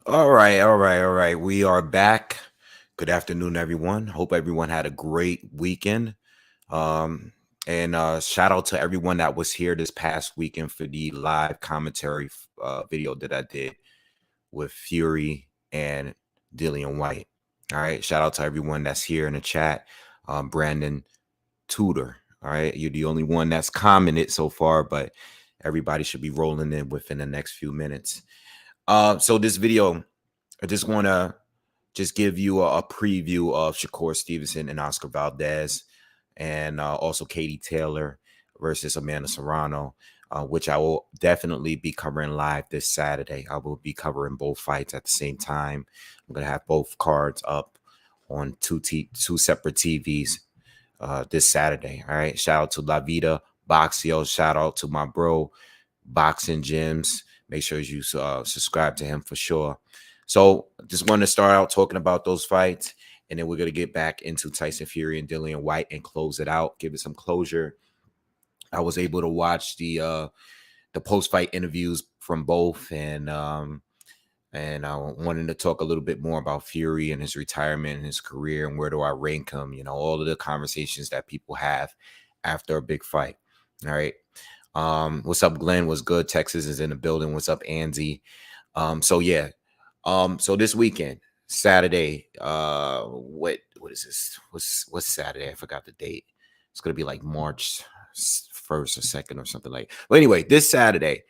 All right. We are back. Good afternoon, everyone. Hope everyone had a great weekend. Um, and shout out to everyone that was here this past weekend for the live commentary video that I did with Fury and Dillian White. All right. Shout out to everyone that's here in the chat. Brandon Tudor. All right. You're the only one that's commented so far, but everybody should be rolling in within the next few minutes. So this video, I just want to just give you a preview of Shakur Stevenson and Oscar Valdez, and also Katie Taylor versus Amanda Serrano, which I will definitely be covering live this Saturday. I will be covering both fights at the same time. I'm gonna have both cards up on two separate TVs this Saturday. All right. Shout out to La Vida Boxio. Shout out to my bro Boxing Gyms. Make sure you subscribe to him for sure. So just want to start out talking about those fights, and then we're going to get back into Tyson Fury and Dillian White and close it out, give it some closure. I was able to watch the post-fight interviews from both, and I wanted to talk a little bit more about Fury and his retirement and his career and where do I rank him, all of the conversations that people have after a big fight. All right. What's up, Glenn? What's good? Texas is in the building. What's up, Andy? So yeah. So this weekend, Saturday, what is this? What's Saturday? I forgot the date. It's gonna be like March 1st or 2nd or something like. Well, anyway, this Saturday,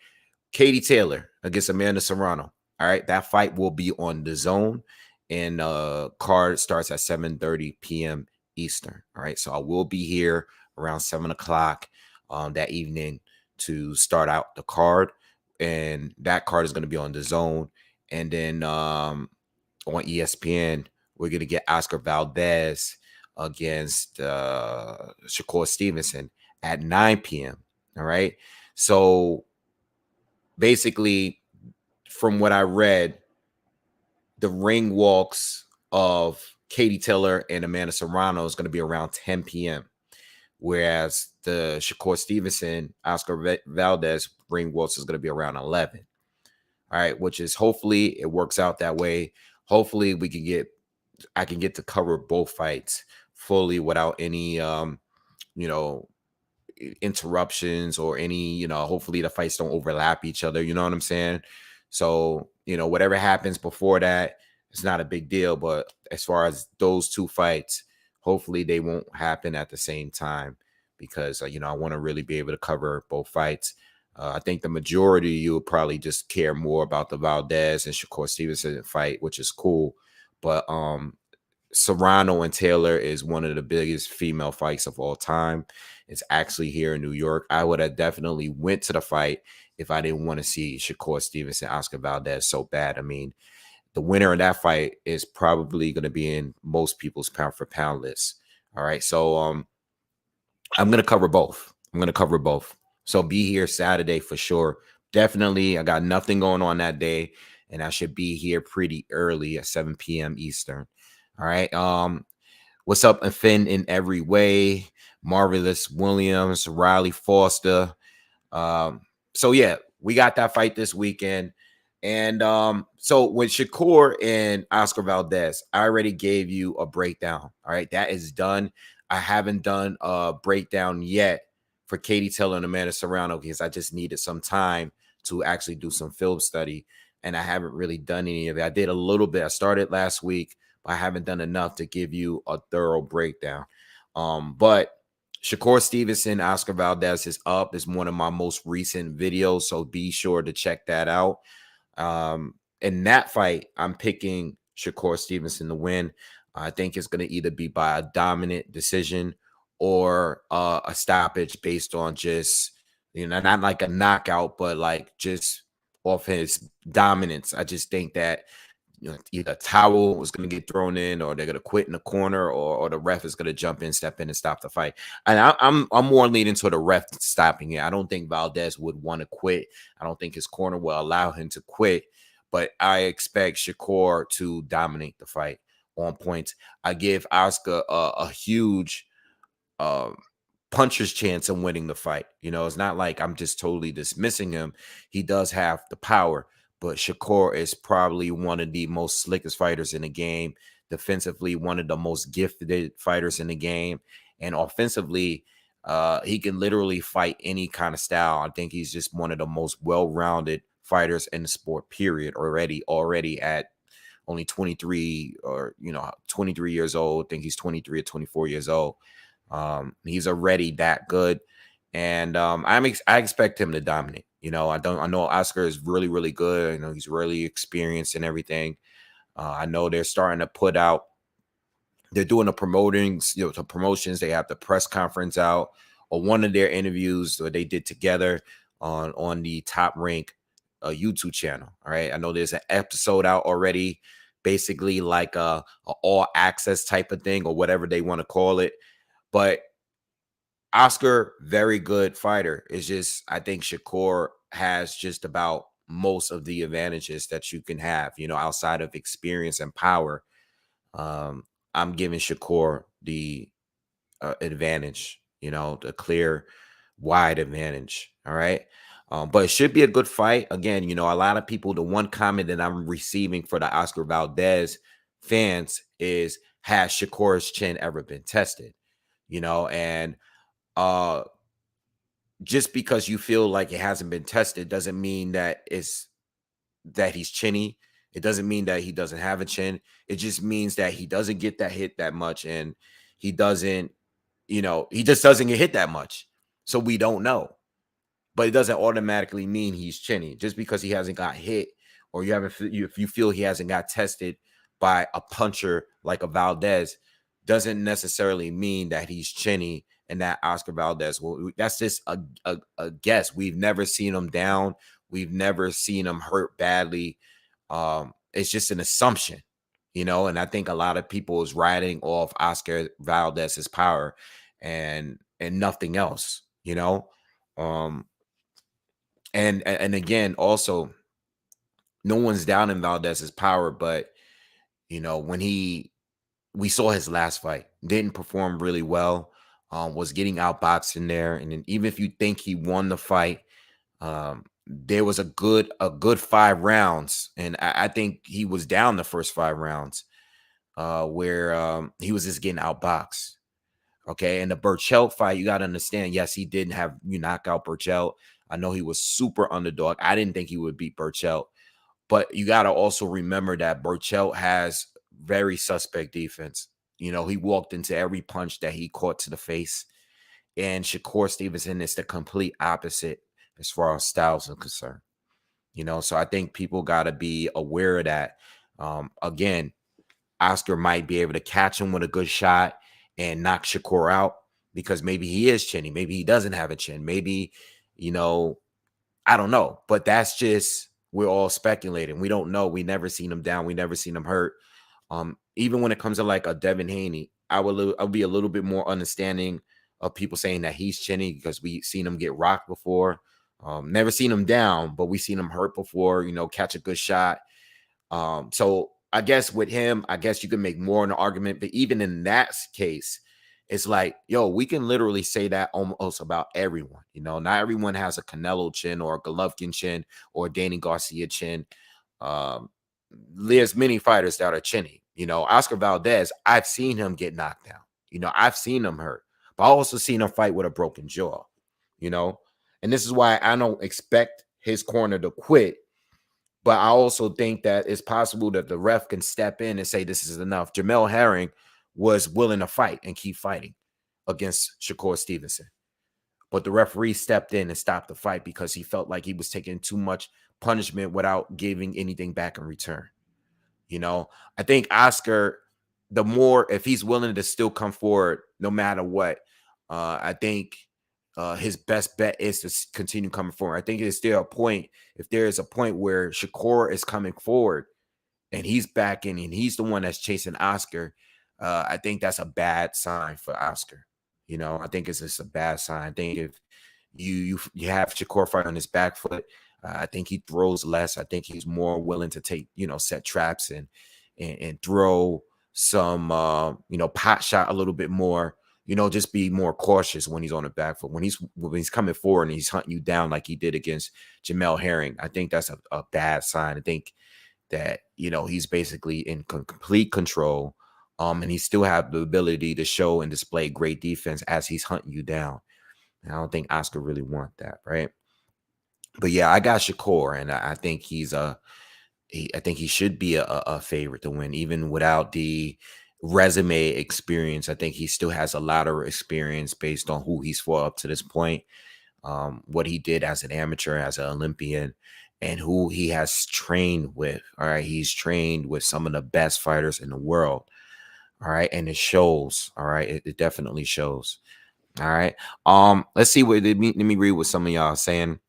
Katie Taylor against Amanda Serrano. All right, that fight will be on the Zone, and card starts at 7:30 p.m. Eastern. All right, so I will be here around 7 o'clock that evening to start out the card, and that card is going to be on the Zone, and then on ESPN we're going to get Oscar Valdez against Shakur Stevenson at 9 p.m. All right, so basically, from what I read, the ring walks of Katie Taylor and Amanda Serrano is going to be around 10 p.m. Whereas the Shakur Stevenson, Oscar Valdez ring walks is going to be around 11. All right, which is hopefully it works out that way. Hopefully I can get to cover both fights fully without any you know, interruptions or any, hopefully the fights don't overlap each other. You know what I'm saying? So, whatever happens before that, it's not a big deal. But as far as those two fights, hopefully they won't happen at the same time because, I want to really be able to cover both fights. I think the majority of you will probably just care more about the Valdez and Shakur Stevenson fight, which is cool. But Serrano and Taylor is one of the biggest female fights of all time. It's actually here in New York. I would have definitely went to the fight if I didn't want to see Shakur Stevenson, Oscar Valdez so bad. I mean, the winner of that fight is probably going to be in most people's pound for pound list. All right. So I'm going to cover both. So be here Saturday for sure. Definitely. I got nothing going on that day, and I should be here pretty early at 7 p.m. Eastern. All right. What's up, Finn in every way? Marvelous Williams, Riley Foster. So yeah, we got that fight this weekend. And so with Shakur and Oscar Valdez, I already gave you a breakdown. All right, that is done. I haven't done a breakdown yet for Katie Taylor and Amanda Serrano because I just needed some time to actually do some film study, and I haven't really done any of it. I did a little bit. I started last week, but I haven't done enough to give you a thorough breakdown. But Shakur Stevenson, Oscar Valdez is up. It's one of my most recent videos, so be sure to check that out. In that fight, I'm picking Shakur Stevenson to win. I think it's going to either be by a dominant decision or a stoppage based on just, not like a knockout, but like just off his dominance. I just think that either a towel was going to get thrown in, or they're going to quit in the corner, or the ref is going to jump in, step in, and stop the fight. And I'm more leaning to the ref stopping it. I don't think Valdez would want to quit. I don't think his corner will allow him to quit. But I expect Shakur to dominate the fight on points. I give Oscar a huge puncher's chance of winning the fight. It's not like I'm just totally dismissing him. He does have the power. but Shakur is probably one of the most slickest fighters in the game. Defensively, one of the most gifted fighters in the game, and offensively, he can literally fight any kind of style. I think he's just one of the most well-rounded fighters in the sport, period. Already at only 23 or 23 years old. I think he's 23 or 24 years old. He's already that good, and I expect him to dominate. I know Oscar is really, really good. I know he's really experienced and everything. I know they're starting to put out. They're doing the the promotions. They have the press conference out, or one of their interviews that they did together on the Top Rank YouTube channel. All right, I know there's an episode out already, basically like a all access type of thing or whatever they want to call it. But Oscar, very good fighter. It's just, I think Shakur has just about most of the advantages that you can have, outside of experience and power. Um, I'm giving Shakur the advantage, the clear, wide advantage. All right. But it should be a good fight. Again, a lot of people, the one comment that I'm receiving for the Oscar Valdez fans is, has Shakur's chin ever been tested? And just because you feel like it hasn't been tested doesn't mean that he's chinny. It doesn't mean that he doesn't have a chin. It just means that he doesn't get that hit that much, and he doesn't, he just doesn't get hit that much. So we don't know. But it doesn't automatically mean he's chinny. Just because he hasn't got hit, or if you feel he hasn't got tested by a puncher like a Valdez, doesn't necessarily mean that he's chinny and that Oscar Valdez that's just a guess. We've never seen him down. We've never seen him hurt badly. It's just an assumption, and I think a lot of people is riding off Oscar Valdez's power and nothing else, um, and again, also, no one's down in Valdez's power, but when we saw his last fight, didn't perform really well, was getting outboxed in there, and then even if you think he won the fight, there was a good 5 rounds, and I think he was down the first 5 rounds, where he was just getting outboxed. Okay, and the Burchell fight, you got to understand, yes, he didn't have knock out Burchell. I know he was super underdog. I didn't think he would beat Burchell, but you got to also remember that Burchell has very suspect defense. He walked into every punch that he caught to the face, and Shakur Stevenson is the complete opposite as far as styles are concerned. So I think people got to be aware of that. Again, Oscar might be able to catch him with a good shot and knock Shakur out, because maybe he is chinny. Maybe he doesn't have a chin. Maybe, I don't know. But that's just, we're all speculating. We don't know. We never seen him down. We never seen him hurt. Even when it comes to like a Devin Haney, I'll be a little bit more understanding of people saying that he's chinny, because we've seen him get rocked before. Never seen him down, but we've seen him hurt before, catch a good shot. So I guess with him, I guess you can make more of an argument. But even in that case, it's like, we can literally say that almost about everyone. Not everyone has a Canelo chin or a Golovkin chin or a Danny Garcia chin. There's many fighters that are chinny. Oscar Valdez, I've seen him get knocked down. I've seen him hurt, but I also seen him fight with a broken jaw. And this is why I don't expect his corner to quit. But I also think that it's possible that the ref can step in and say, this is enough. Jamel Herring was willing to fight and keep fighting against Shakur Stevenson. But the referee stepped in and stopped the fight because he felt like he was taking too much punishment without giving anything back in return. I think Oscar, the more, if he's willing to still come forward no matter what, I think his best bet is to continue coming forward. I think it's still a point. If there is a point where Shakur is coming forward and he's backing and he's the one that's chasing Oscar, I think that's a bad sign for Oscar. I think it's just a bad sign. I think if you have Shakur fight on his back foot, I think he throws less. I think he's more willing to take, set traps and throw some, pot shot a little bit more. just be more cautious when he's on the back foot. When he's coming forward and he's hunting you down like he did against Jamel Herring, I think that's a bad sign. I think that, he's basically in complete control. And he still have the ability to show and display great defense as he's hunting you down. And I don't think Oscar really want that, right? But yeah, I got Shakur, and I think I think he should be a favorite to win, even without the resume experience. I think he still has a lot of experience based on who he's fought up to this point, what he did as an amateur, as an Olympian, and who he has trained with. All right, he's trained with some of the best fighters in the world. All right, and it shows. All right, it definitely shows. All right. Let's see what let me read what some of y'all are saying.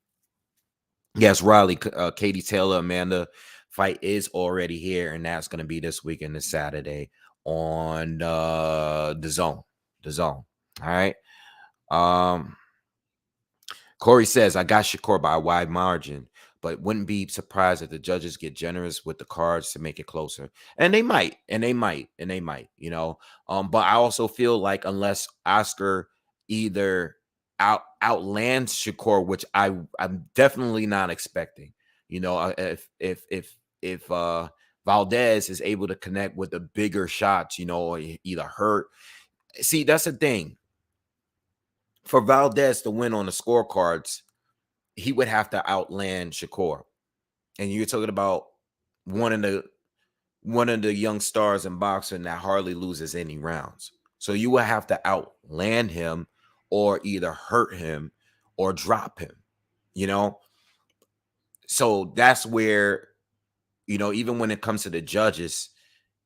Yes, Riley, Katie Taylor, Amanda fight is already here, and that's going to be this weekend, this Saturday on the Zone. The Zone. All right. Corey says, I got Shakur by a wide margin, but wouldn't be surprised if the judges get generous with the cards to make it closer. And they might, But I also feel like unless Oscar either outlands Shakur, which I'm definitely not expecting, if Valdez is able to connect with the bigger shots, or either hurt. See, that's the thing. For Valdez to win on the scorecards, he would have to outland Shakur. And you're talking about one of the young stars in boxing that hardly loses any rounds. So you would have to outland him or either hurt him or drop him, So that's where, even when it comes to the judges,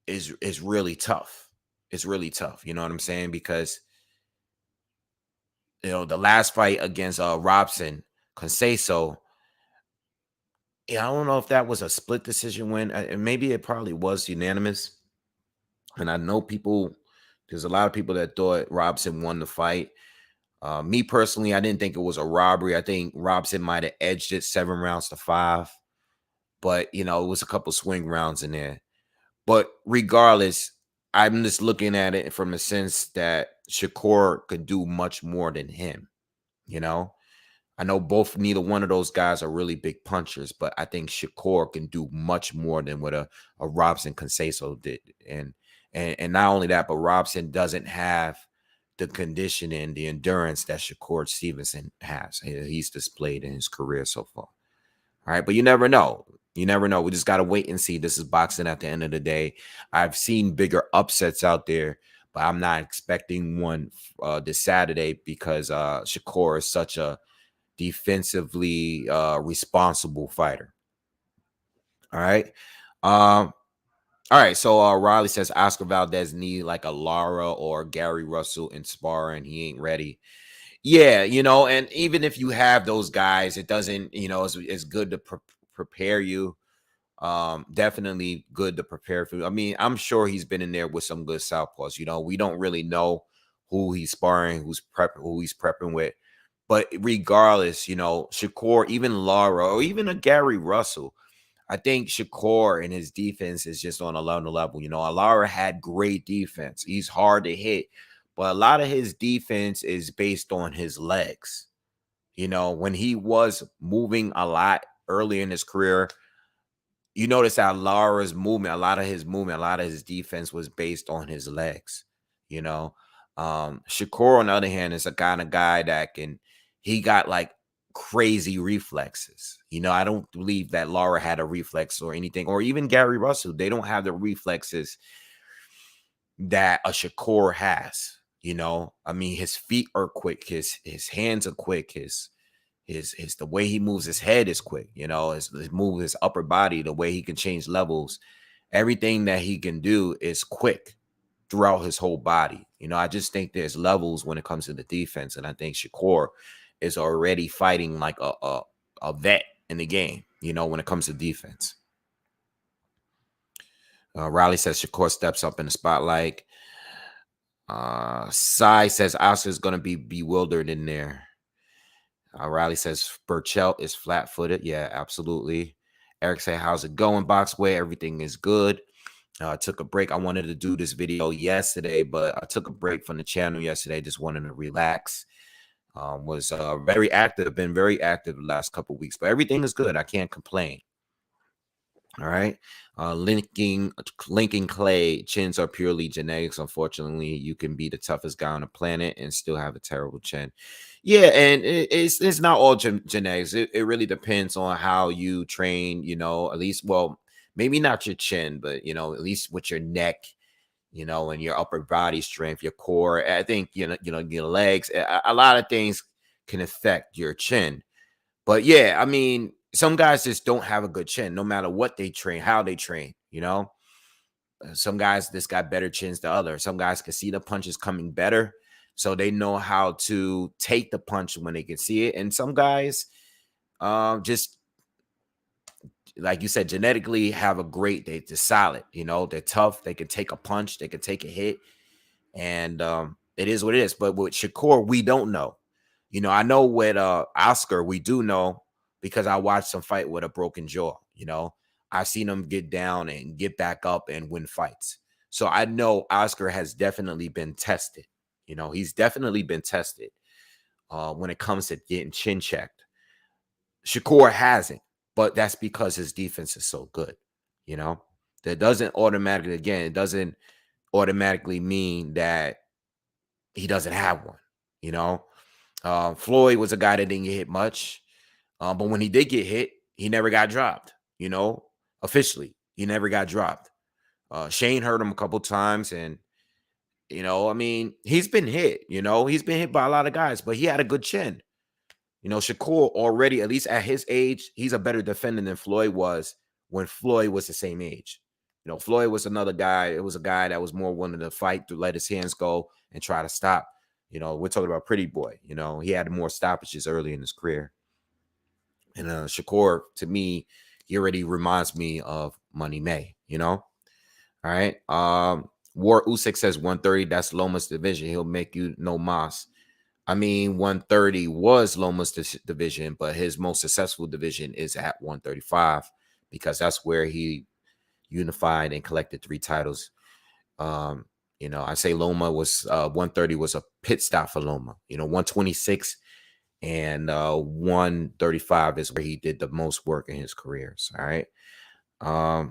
is really tough. It's really tough. You know what I'm saying? Because the last fight against Robson Conceição, yeah, I don't know if that was a split decision win. Maybe it probably was unanimous. And I know there's a lot of people that thought Robson won the fight. Me personally, I didn't think it was a robbery. I think Robson might have edged it 7-5. But, it was a couple swing rounds in there. But regardless, I'm just looking at it from the sense that Shakur could do much more than him, I know neither one of those guys are really big punchers, but I think Shakur can do much more than what a Robson Conceição did. And not only that, but Robson doesn't have the conditioning, the endurance that Shakur Stevenson has. He's displayed in his career so far. All right, but you never know. You never know. We just got to wait and see. This is boxing at the end of the day. I've seen bigger upsets out there, but I'm not expecting one this Saturday because Shakur is such a defensively responsible fighter. All right. All right. So Riley says Oscar Valdez need like a Lara or Gary Russell in sparring. He ain't ready. Yeah, and even if you have those guys, it doesn't, it's good to prepare you. Definitely good to prepare for. I mean, I'm sure he's been in there with some good southpaws. We don't really know who he's sparring, who he's prepping with. But regardless, Shakur, even Lara, or even a Gary Russell, I think Shakur and his defense is just on another level. Lara had great defense. He's hard to hit, but a lot of his defense is based on his legs. When he was moving a lot early in his career, you notice how Lara's movement, a lot of his defense was based on his legs. Shakur, on the other hand, is a kind of guy that he got like crazy reflexes. I don't believe that Lara had a reflex or anything, or even Gary Russell. They don't have the reflexes that a Shakur has. I mean, his feet are quick, his hands are quick, his the way he moves his head is quick, his upper body, the way he can change levels, everything that he can do is quick throughout his whole body. I just think there's levels when it comes to the defense, and I think Shakur is already fighting like a vet in the game, when it comes to defense. Riley says Shakur steps up in the spotlight. Sai says Oscar's going to be bewildered in there. Riley says Burchell is flat-footed. Yeah, absolutely. Eric say, how's it going, BoxingWave? Everything is good. I took a break. I wanted to do this video yesterday, but I took a break from the channel yesterday. Just wanted to relax. Was very active, been very active the last couple of weeks, but everything is good. I can't complain. All right. Linking Clay, chins are purely genetics. Unfortunately, you can be the toughest guy on the planet and still have a terrible chin. Yeah, and it's not all genetics. It really depends on how you train, at least, well, maybe not your chin, but at least with your neck, and your upper body strength, your core. I think, your legs, a lot of things can affect your chin. But yeah, I mean, some guys just don't have a good chin, no matter what they train, how they train. Some guys just got better chins than others. Some guys can see the punches coming better, so they know how to take the punch when they can see it. And some guys, just like you said, genetically have a great. They're solid. They're tough. They can take a punch. They can take a hit, and it is what it is. But with Shakur, we don't know. I know with Oscar, we do know because I watched him fight with a broken jaw. I've seen him get down and get back up and win fights. So I know Oscar has definitely been tested. He's definitely been tested when it comes to getting chin checked. Shakur hasn't, but that's because his defense is so good. That doesn't automatically, again, it doesn't automatically mean that he doesn't have one. Floyd was a guy that didn't get hit much, but when he did get hit, he never got dropped. Officially, he never got dropped. Shane hurt him a couple times, and I mean, he's been hit. He's been hit by a lot of guys, but he had a good chin. Shakur already, at least at his age, he's a better defender than Floyd was when Floyd was the same age. Floyd was another guy. It was a guy that was more willing to fight, to let his hands go and try to stop. We're talking about Pretty Boy. He had more stoppages early in his career. And Shakur, to me, he already reminds me of Money May, All right. War Usyk says 130. That's Loma's division. He'll make you no mas. I mean, 130 was Loma's division, but his most successful division is at 135 because that's where he unified and collected 3 titles. I say Loma was 130 was a pit stop for Loma. 126 and 135 is where he did the most work in his careers. All right. All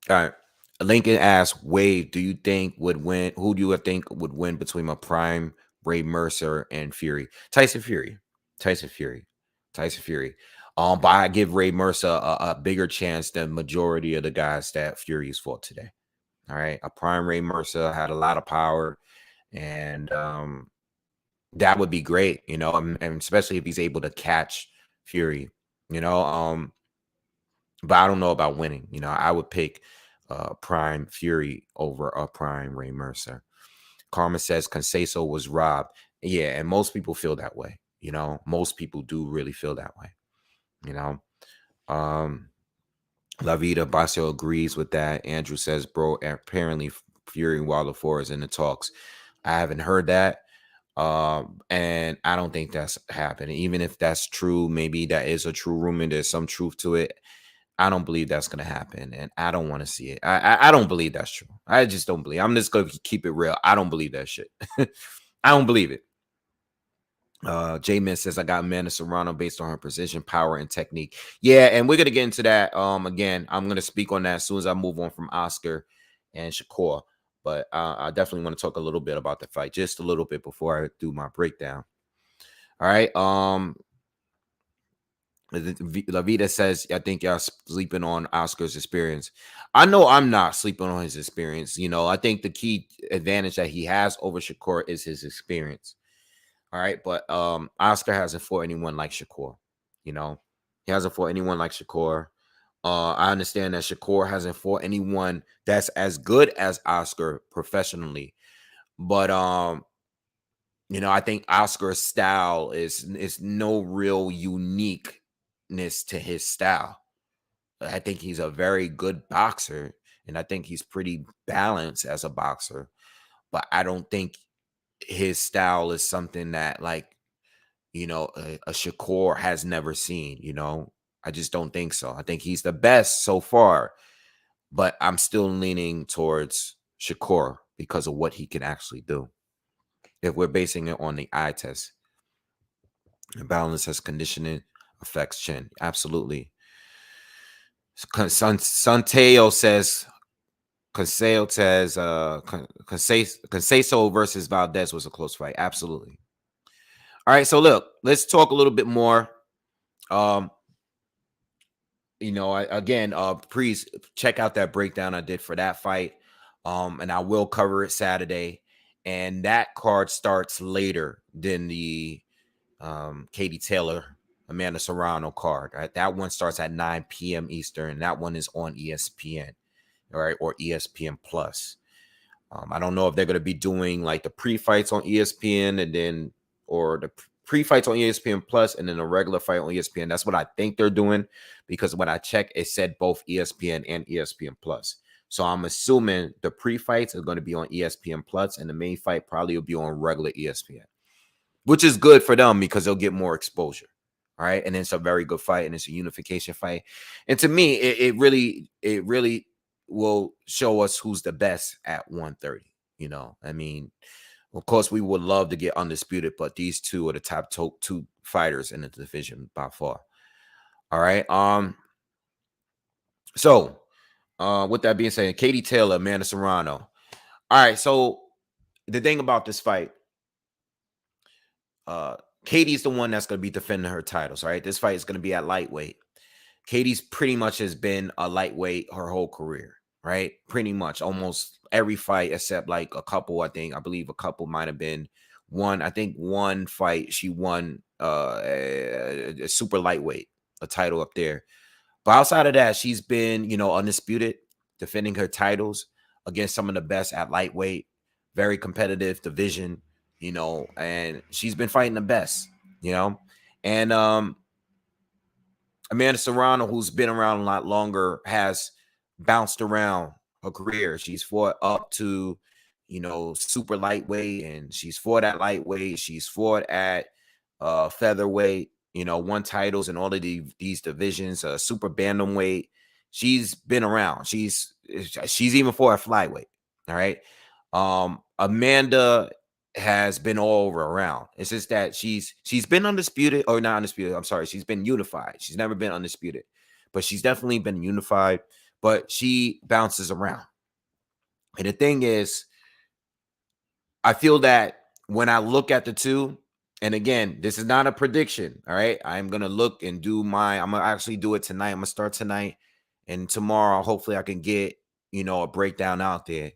right. Lincoln asks, Wade, do you think would win? Who do you think would win between my prime Ray Mercer and Fury? Tyson Fury. But I give Ray Mercer a bigger chance than majority of the guys that Fury's fought today. All right. A prime Ray Mercer had a lot of power, and that would be great, and especially if he's able to catch Fury, but I don't know about winning. I would pick prime Fury over a prime Ray Mercer. Karma says Conceição was robbed. Yeah, and most people feel that way. Most people do really feel that way. La Vida Basio agrees with that. Andrew says, bro, apparently Fury and Wilder 4 is in the talks. I haven't heard that. And I don't think that's happening. Even if that's true, maybe that is a true rumor. There's some truth to it. I don't believe that's going to happen, and I don't want to see it. I don't believe that's true. I just don't believe. I'm just going to keep it real. I don't believe that shit. I don't believe it. J-Man says, I got Amanda Serrano based on her precision, power, and technique. Yeah, and we're going to get into that. Again, I'm going to speak on that as soon as I move on from Oscar and Shakur. But I definitely want to talk a little bit about the fight, just a little bit before I do my breakdown. All right. La Vida says, I think y'all sleeping on Oscar's experience. I know I'm not sleeping on his experience. I think the key advantage that he has over Shakur is his experience. All right. But Oscar hasn't fought anyone like Shakur. He hasn't fought anyone like Shakur. I understand that Shakur hasn't fought anyone that's as good as Oscar professionally. But I think Oscar's style is no real uniqueness to his style. I think he's a very good boxer, and I think he's pretty balanced as a boxer. But I don't think his style is something that, like, a Shakur has never seen. I just don't think so. I think he's the best so far, but I'm still leaning towards Shakur because of what he can actually do. If we're basing it on the eye test, balance as conditioning affects chin. Absolutely. Santeo says Conceição versus Valdez was a close fight. Absolutely. All right, so look, let's talk a little bit more. Please check out that breakdown I did for that fight. And I will cover it Saturday. And that card starts later than the Katie Taylor, Amanda Serrano card. Right? That one starts at 9 p.m. Eastern. And that one is on ESPN, all right, or ESPN Plus. I don't know if they're going to be doing like the pre-fights on ESPN and then, or the pre-fights on ESPN Plus and then a regular fight on ESPN. That's what I think they're doing, because when I checked, it said both ESPN and ESPN Plus. So I'm assuming the pre-fights are going to be on ESPN Plus and the main fight probably will be on regular ESPN, which is good for them because they'll get more exposure. All right. And it's a very good fight and it's a unification fight. And to me, it really will show us who's the best at 130. You know, I mean, of course, we would love to get Undisputed, but these two are the top two fighters in the division by far. All right. So, with that being said, Katie Taylor, Amanda Serrano. All right. So, the thing about this fight, Katie's the one that's going to be defending her titles. Right. This fight is going to be at lightweight. Katie's pretty much has been a lightweight her whole career. Right. Pretty much almost every fight except like a couple. I believe a couple might have been one. I think one fight she won a super lightweight, a title up there. But outside of that, she's been, undisputed, defending her titles against some of the best at lightweight, very competitive division, and she's been fighting the best, and Amanda Serrano, who's been around a lot longer, has bounced around her career. She's fought up to, super lightweight, and she's fought at lightweight. She's fought at featherweight, won titles in all of these divisions, super bantamweight. She's been around. She's even fought at flyweight. All right. Amanda has been all over around. It's just that she's been undisputed, or not undisputed. I'm sorry. She's been unified. She's never been undisputed, but she's definitely been unified, but she bounces around. And the thing is, I feel that when I look at the two, and again, this is not a prediction. All right. I'm going to look and I'm going to actually do it tonight. I'm going to start tonight, and tomorrow, hopefully I can get, a breakdown out there.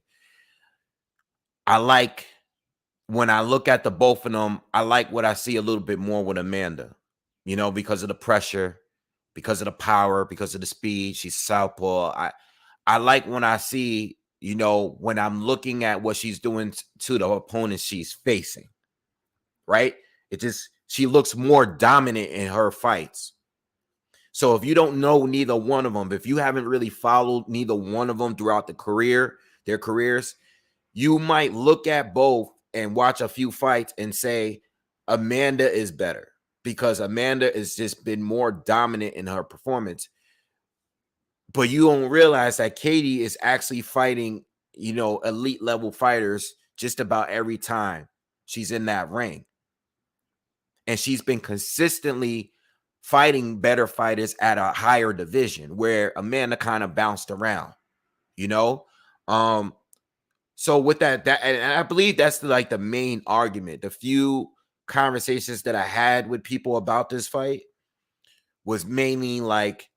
When I look at the both of them, I like what I see a little bit more with Amanda, because of the pressure, because of the power, because of the speed. She's southpaw. I like when I see, when I'm looking at what she's doing to the opponents she's facing, right? She looks more dominant in her fights. So if you don't know neither one of them, if you haven't really followed neither one of them throughout their careers, you might look at both and watch a few fights and say Amanda is better because Amanda has just been more dominant in her performance. But you don't realize that Katie is actually fighting, elite level fighters just about every time she's in that ring. And she's been consistently fighting better fighters at a higher division where Amanda kind of bounced around, So with that, and I believe that's the main argument. The few conversations that I had with people about this fight was mainly like,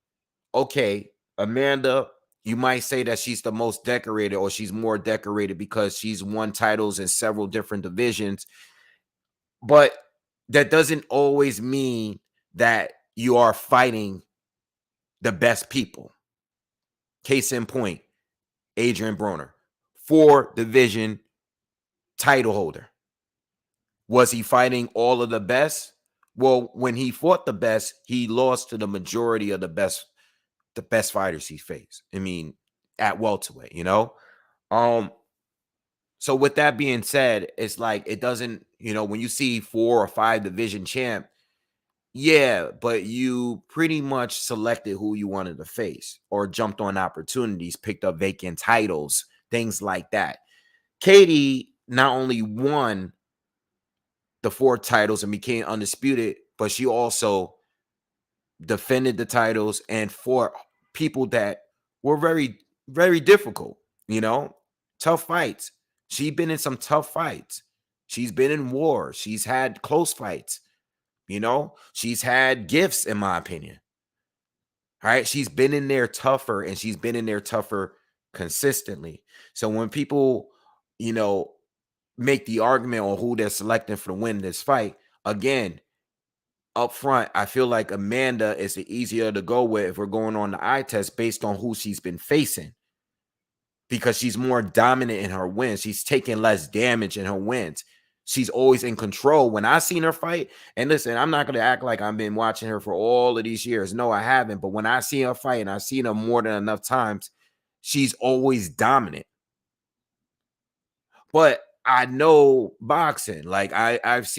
okay, Amanda, you might say that she's the most decorated or she's more decorated because she's won titles in several different divisions. But that doesn't always mean that you are fighting the best people. Case in point, Adrian Broner, 4-division title holder. Was he fighting all of the best? Well, when he fought the best, he lost to the majority of the best fighters he faced. I mean, at welterweight, So with that being said, it's like it doesn't, when you see 4 or 5 division champ, Yeah, but you pretty much selected who you wanted to face or jumped on opportunities, picked up vacant titles, things like that. Katie not only won the 4 titles and became undisputed, but she also defended the titles and fought people that were very, very difficult, tough fights. She's been in some tough fights. She's been in war. She's had close fights. She's had gifts, in my opinion. All right. She's been in there tougher, and she's been in there tougher consistently. So when people, you know, make the argument on who they're selecting for the win this fight, again, up front, I feel like Amanda is the easier to go with if we're going on the eye test based on who she's been facing, because she's more dominant in her wins. She's taking less damage in her wins. She's always in control. When I seen her fight, and listen, I'm not going to act like I've been watching her for all of these years. No, I haven't. But when I see her fight, and I've seen her more than enough times, she's always dominant. But I know boxing. Like I've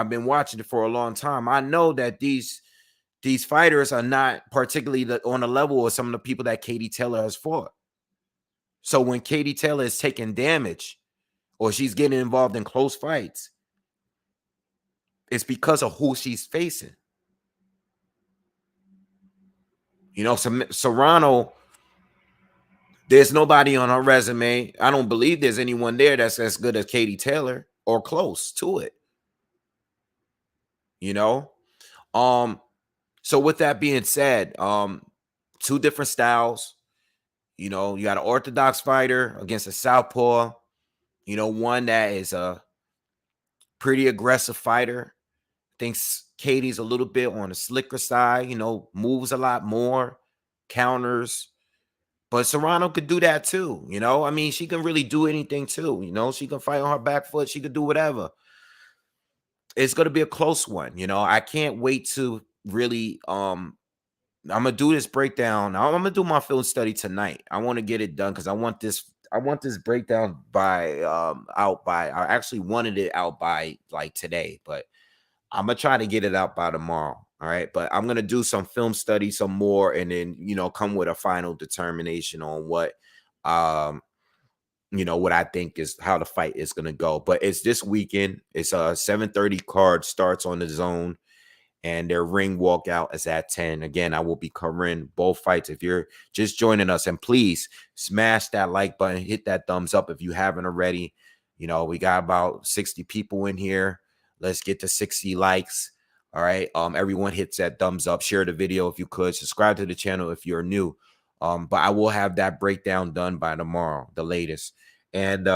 been watching it for a long time. I know that these fighters are not particularly on the level of some of the people that Katie Taylor has fought. So when Katie Taylor is taking damage or she's getting involved in close fights, it's because of who she's facing. Serrano, there's nobody on her resume. I don't believe there's anyone there that's as good as Katie Taylor or close to it. So with that being said, 2 different styles. You got an orthodox fighter against a southpaw. One that is a pretty aggressive fighter. Thinks Katie's a little bit on the slicker side, moves a lot more, counters. But Serrano could do that too, I mean, she can really do anything too, she can fight on her back foot, she could do whatever. It's going to be a close one, I can't wait to really I'm gonna do this breakdown. I'm gonna do my film study tonight. I want to get it done because I want this breakdown out by, I actually wanted it out by like today, but I'm gonna try to get it out by tomorrow. All right. But I'm gonna do some film study, some more, and then come with a final determination on what what I think is how the fight is gonna go. But it's this weekend. It's a 7:30 card, starts on the Zone, and their ring walkout is at 10. Again, I will be covering both fights. If you're just joining us, and please smash that like button, hit that thumbs up if you haven't already. We got about 60 people in here. Let's get to 60 likes. All right. Everyone hits that thumbs up. Share the video if you could. Subscribe to the channel if you're new. But I will have that breakdown done by tomorrow, the latest. And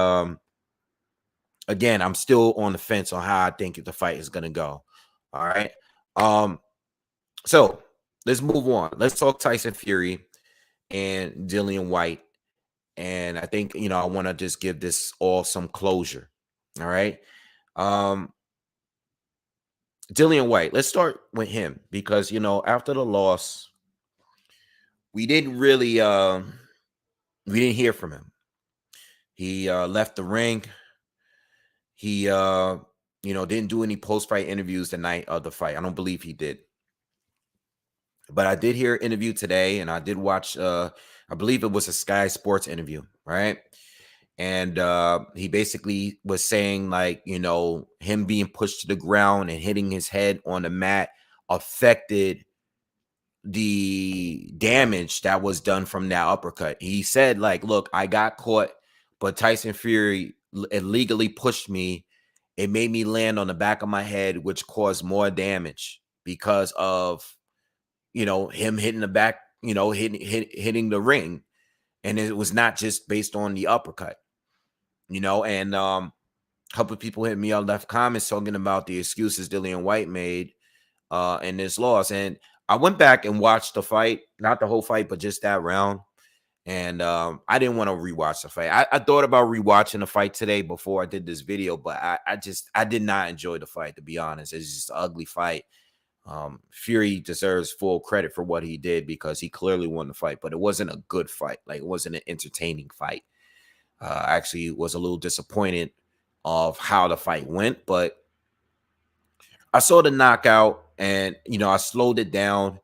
again, I'm still on the fence on how I think the fight is gonna go. All right. So let's move on. Let's talk Tyson Fury and Dillian Whyte. And I think, I want to just give this all some closure. All right. Dillian Whyte, let's start with him because, after the loss, we didn't really, we didn't hear from him. He left the ring. He, didn't do any post-fight interviews the night of the fight. I don't believe he did. But I did hear an interview today, and I did watch, I believe it was a Sky Sports interview, right? And he basically was saying, like, him being pushed to the ground and hitting his head on the mat affected the damage that was done from that uppercut. He said, like, look, I got caught, but Tyson Fury illegally pushed me. It made me land on the back of my head, which caused more damage because of him hitting the back, hitting the ring. And it was not just based on the uppercut, and a couple of people hit me up, left comments talking about the excuses Dillian Whyte made in this loss. And I went back and watched the fight, not the whole fight, but just that round. And I didn't want to rewatch the fight. I thought about rewatching the fight today before I did this video, but I did not enjoy the fight, to be honest. It's just an ugly fight. Fury deserves full credit for what he did because he clearly won the fight, but it wasn't a good fight. Like, it wasn't an entertaining fight. Actually was a little disappointed of how the fight went, but I saw the knockout, And, I slowed it down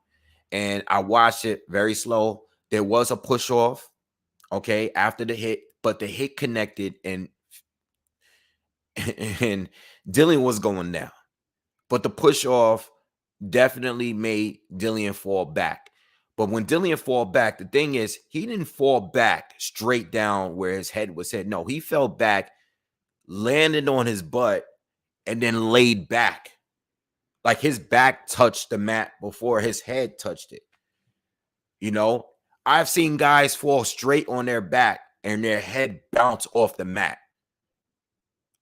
and I watched it very slow. There was a push off, okay, after the hit, but the hit connected and and Dillian was going down. But the push off definitely made Dillian fall back. But when Dillian fall back, the thing is, he didn't fall back straight down where his head was hit. No, he fell back, landed on his butt, and then laid back. Like his back touched the mat before his head touched it. I've seen guys fall straight on their back and their head bounce off the mat.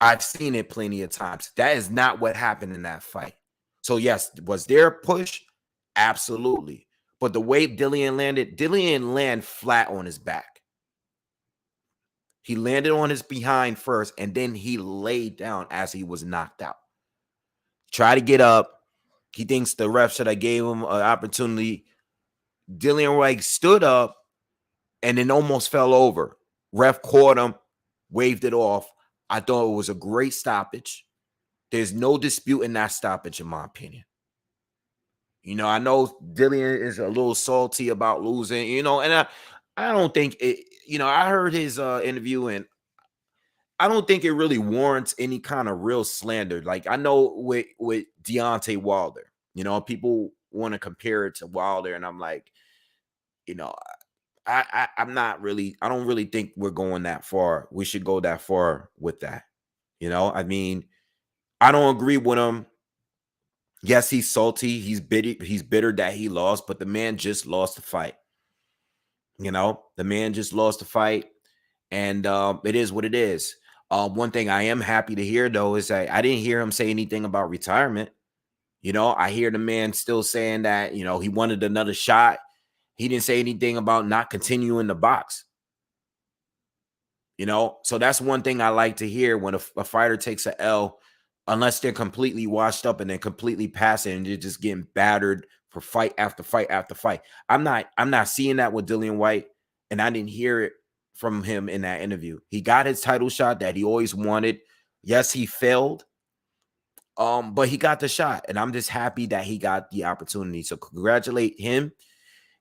I've seen it plenty of times. That is not what happened in that fight. So, yes, was there a push? Absolutely. But the way Dillian landed flat on his back. He landed on his behind first, and then he laid down as he was knocked out. Try to get up. He thinks the ref should have gave him an opportunity. Dillian Whyte stood up and then almost fell over. Ref caught him, waved it off. I thought it was a great stoppage. There's no dispute in that stoppage, in my opinion. I know Dillian is a little salty about losing, and I don't think it, I heard his interview, and I don't think it really warrants any kind of real slander. Like, I know with Deontay Wilder, people want to compare it to Wilder, and I'm like, I'm not really, I don't really think we're going that far. We should go that far with that. I mean, I don't agree with him. Yes, he's salty. He's bitter that he lost, but the man just lost the fight. The man just lost the fight, and it is what it is. One thing I am happy to hear, though, is that I didn't hear him say anything about retirement. I hear the man still saying that, he wanted another shot. He didn't say anything about not continuing the box. So that's one thing I like to hear when a fighter takes an L, unless they're completely washed up and then completely passing and they're just getting battered for fight after fight after fight. I'm not seeing that with Dillian Whyte, and I didn't hear it from him in that interview. He got his title shot that he always wanted. Yes, he failed, but he got the shot, and I'm just happy that he got the opportunity. So congratulate him,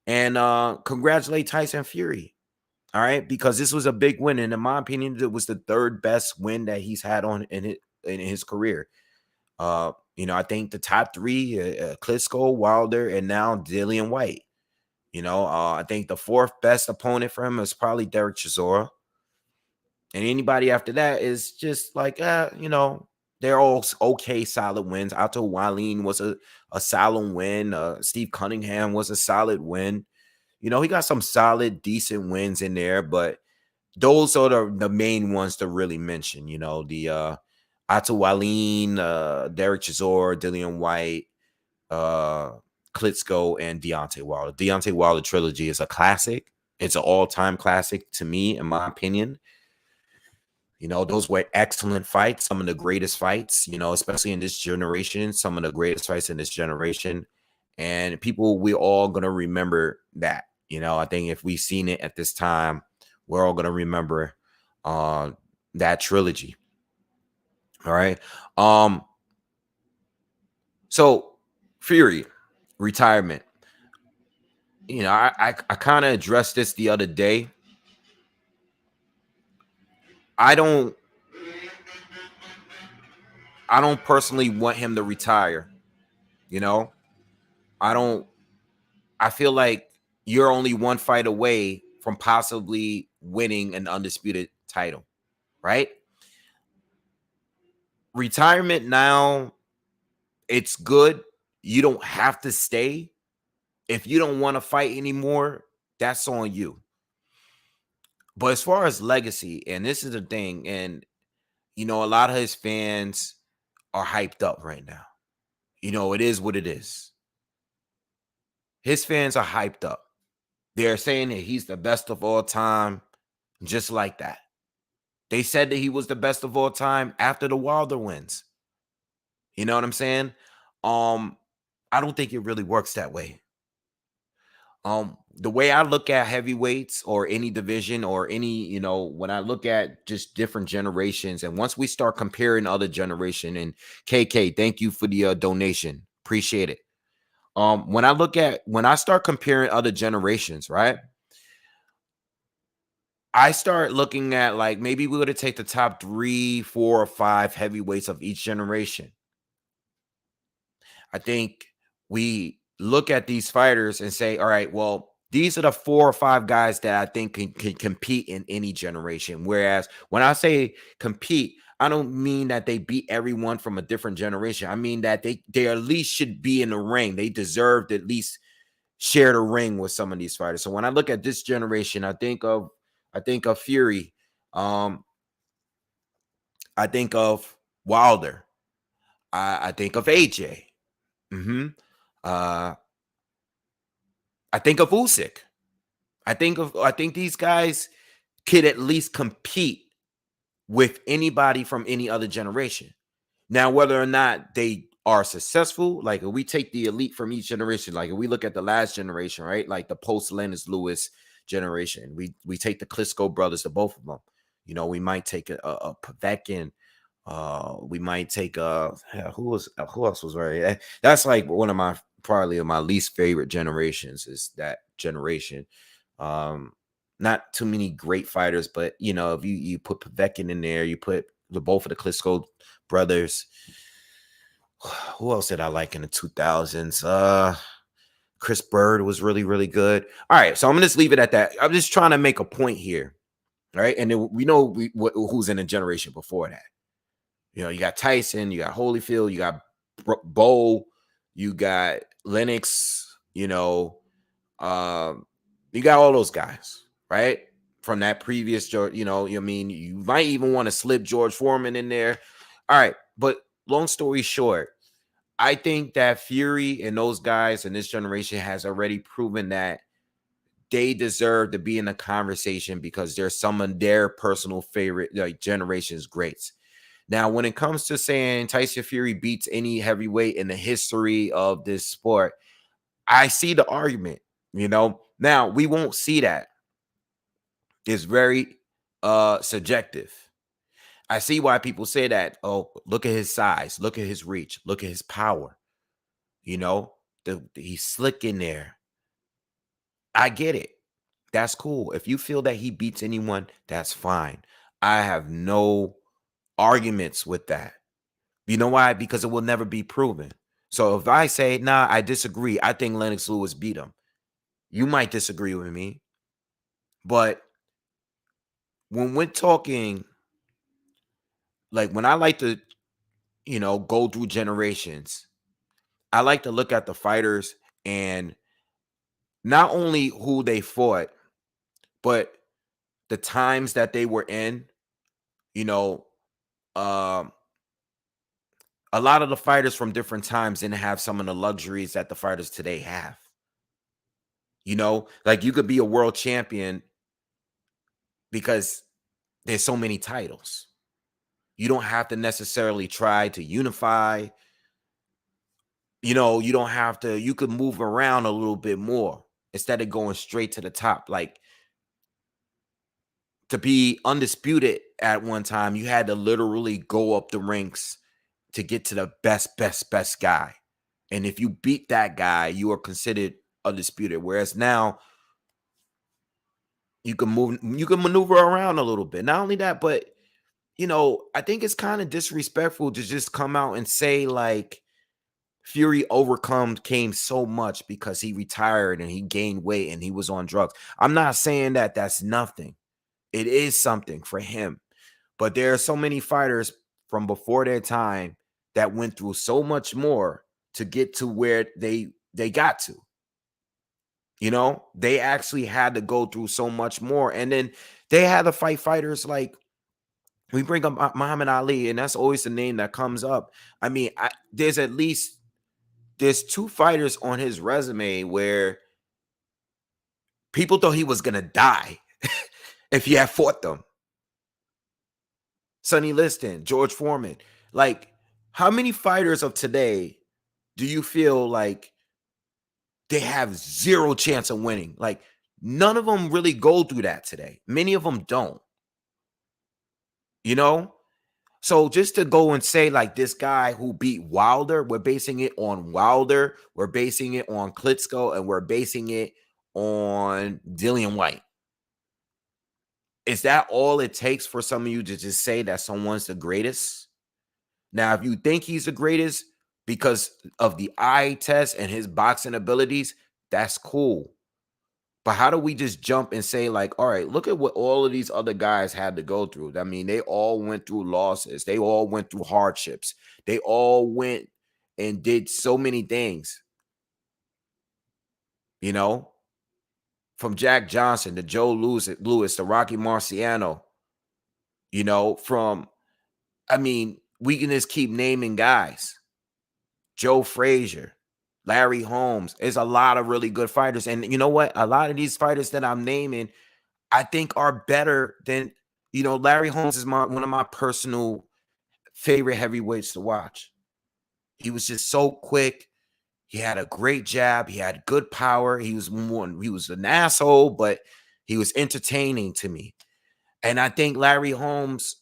and congratulate Tyson Fury. All right, because this was a big win, and in my opinion, it was the third best win that he's had in his career. I think the top three, Klitschko, Wilder, and now Dillian Whyte. I think the fourth best opponent for him is probably Derek Chisora. And anybody after that is just like, they're all okay, solid wins. Otto Wallin was a solid win. Steve Cunningham was a solid win. He got some solid, decent wins in there, but those are the main ones to really mention. The Otto Wallin, Derek Chisora, Dillian Whyte, Klitschko, and Deontay Wilder. Deontay Wilder trilogy is a classic. It's an all-time classic to me, in my opinion. Those were excellent fights, some of the greatest fights, especially in this generation, some of the greatest fights in this generation. And we're all going to remember that. I think if we've seen it at this time, we're all going to remember that trilogy. All right. So Fury, retirement. I kind of addressed this the other day. I don't personally want him to retire. I feel like you're only one fight away from possibly winning an undisputed title, right? Retirement now, it's good. You don't have to stay. If you don't want to fight anymore, that's on you. But as far as legacy, and this is the thing, and a lot of his fans are hyped up right now. It is what it is. His fans are hyped up. They're saying that he's the best of all time, just like that. They said that he was the best of all time after the Wilder wins. You know what I'm saying? I don't think it really works that way. The way I look at heavyweights or any division or any, when I look at just different generations, and once we start comparing other generation, and KK, thank you for the donation. Appreciate it. When I start comparing other generations, right? I start looking at like maybe we were to take the top 3, 4, or 5 heavyweights of each generation. I think we look at these fighters and say, all right, well, these are the 4 or 5 guys that I think can compete in any generation. Whereas when I say compete, I don't mean that they beat everyone from a different generation. I mean that they at least should be in the ring. They deserve to at least share the ring with some of these fighters. So when I look at this generation, I think of Fury. I think of Wilder. I think of AJ. Uh, I think of Usyk. I think these guys could at least compete with anybody from any other generation. Now, whether or not they are successful, like if we take the elite from each generation, like if we look at the last generation, right? Like the post Lennox Lewis generation, we take the Klitschko brothers, the both of them. You know, we might take a Povetkin. We might take who else was right? That's like one of my probably of my least favorite generations is that generation. Not too many great fighters, but you know, if you put Povetkin in there, you put both of the Klitschko brothers. Who else did I like in the 2000s? Chris Bird was really, really good. All right, so I'm gonna just leave it at that. I'm just trying to make a point here, right? And then we know who's in the generation before that. You know, you got Tyson, you got Holyfield, you got Bo, you got Lennox, you know, you got all those guys, right? From that previous, you know, I mean, you might even want to slip George Foreman in there. All right, but long story short, I think that Fury and those guys in this generation has already proven that they deserve to be in the conversation because they're some of their personal favorite like generation's greats. Now, when it comes to saying Tyson Fury beats any heavyweight in the history of this sport, I see the argument, you know. Now, we won't see that. It's very subjective. I see why people say that. Oh, look at his size, look at his reach, look at his power. You know, he's slick in there. I get it. That's cool. If you feel that he beats anyone, that's fine. I have no arguments with that. You know why? Because it will never be proven. So if I say, nah, I disagree, I think Lennox Lewis beat him. You might disagree with me. But when we're talking, like when I like to, you know, go through generations, I like to look at the fighters and not only who they fought, but the times that they were in. You know, um, a lot of the fighters from different times didn't have some of the luxuries that the fighters today have. You know, like you could be a world champion because there's so many titles. You don't have to necessarily try to unify. You know, you don't have to, you could move around a little bit more instead of going straight to the top. Like to be undisputed at one time, you had to literally go up the ranks to get to the best guy. And if you beat that guy, you are considered undisputed. Whereas now you can maneuver around a little bit. Not only that, but you know, I think it's kind of disrespectful to just come out and say like Fury came so much because he retired and he gained weight and he was on drugs. I'm not saying that that's nothing. It is something for him. But there are so many fighters from before their time that went through so much more to get to where they got to. You know, they actually had to go through so much more. And then they had to fight fighters like we bring up Muhammad Ali, and that's always the name that comes up. I mean, there's 2 fighters on his resume where people thought he was gonna die if he had fought them. Sonny Liston, George Foreman. Like, how many fighters of today do you feel like they have zero chance of winning? Like, none of them really go through that today. Many of them don't. You know? So just to go and say like this guy who beat Wilder, we're basing it on Wilder, we're basing it on Klitschko, and we're basing it on Dillian Whyte. Is that all it takes for some of you to just say that someone's the greatest? Now, if you think he's the greatest because of the eye test and his boxing abilities, that's cool. But how do we just jump and say, like, all right, look at what all of these other guys had to go through? I mean, they all went through losses. They all went through hardships. They all went and did so many things, you know, from Jack Johnson to Joe Lewis to Rocky Marciano, you know, I mean, we can just keep naming guys. Joe Frazier, Larry Holmes. There's a lot of really good fighters. And you know what? A lot of these fighters that I'm naming, I think are better than, Larry Holmes is one of my personal favorite heavyweights to watch. He was just so quick. He had a great jab. He had good power. He was an asshole, but he was entertaining to me. And I think Larry Holmes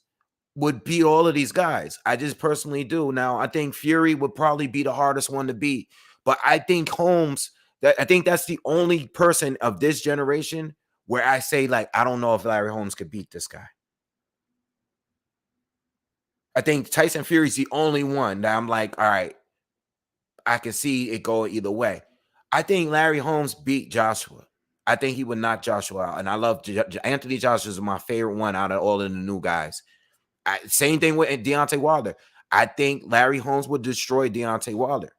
would beat all of these guys. I just personally do. Now, I think Fury would probably be the hardest one to beat. But I think I think that's the only person of this generation where I say, like, I don't know if Larry Holmes could beat this guy. I think Tyson Fury's the only one that I'm like, all right, I can see it go either way. I think Larry Holmes beat Joshua. I think he would knock Joshua out. And I love Anthony Joshua is my favorite one out of all of the new guys. Same thing with Deontay Wilder. I think Larry Holmes would destroy Deontay Wilder.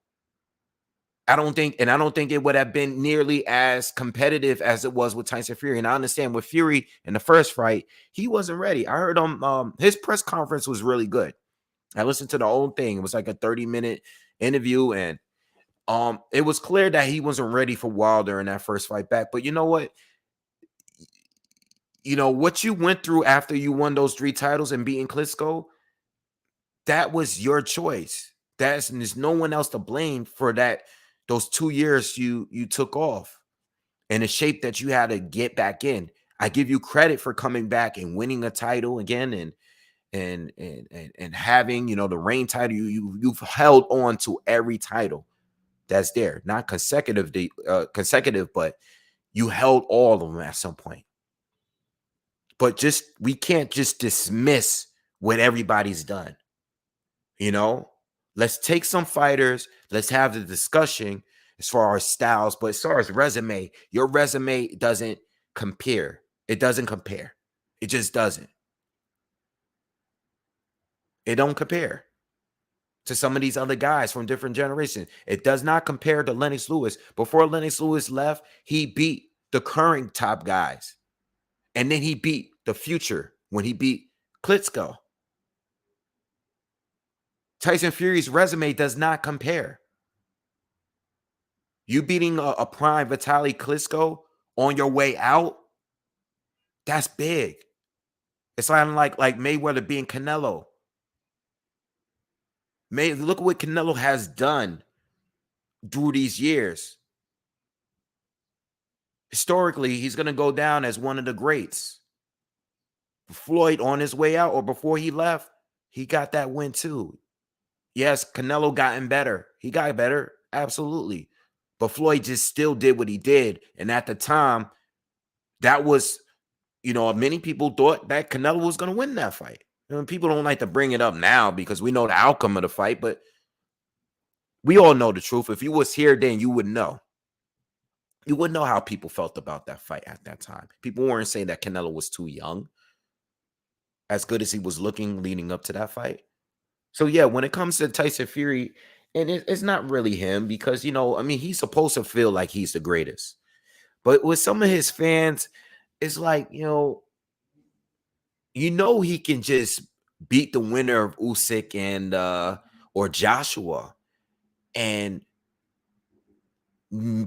I don't think it would have been nearly as competitive as it was with Tyson Fury. And I understand with Fury in the first fight, he wasn't ready. I heard his press conference was really good. I listened to the whole thing. It was like a 30-minute interview, and it was clear that he wasn't ready for Wilder in that first fight back. But you know what? You know what you went through after you won those 3 titles and beating Klitschko, that was your choice. There's no one else to blame for that. Those 2 years you took off and the shape that you had to get back in. I give you credit for coming back and winning a title again and having, the reign title. You've held on to every title that's there, not consecutive, but you held all of them at some point. But we can't just dismiss what everybody's done. Let's take some fighters. Let's have the discussion as far as styles. But as far as resume, your resume doesn't compare. It doesn't compare. It just doesn't. It don't compare to some of these other guys from different generations. It does not compare to Lennox Lewis. Before Lennox Lewis left, he beat the current top guys. And then he beat the future when he beat Klitschko. Tyson Fury's resume does not compare. You beating a prime Vitaly Klitschko on your way out, that's big. It's like Mayweather being Canelo. Look at what Canelo has done through these years. Historically, he's going to go down as one of the greats. Floyd on his way out or before he left, he got that win too. Yes, Canelo gotten better. He got better, absolutely. But Floyd just still did what he did. And at the time, that was, many people thought that Canelo was going to win that fight. People don't like to bring it up now because we know the outcome of the fight, but we all know the truth. If you was here then, you would know. You wouldn't know how people felt about that fight at that time. People weren't saying that Canelo was too young, as good as he was looking leading up to that fight. So, yeah, when it comes to Tyson Fury, and it's not really him because, he's supposed to feel like he's the greatest. But with some of his fans, it's like, he can just beat the winner of Usyk and or Joshua and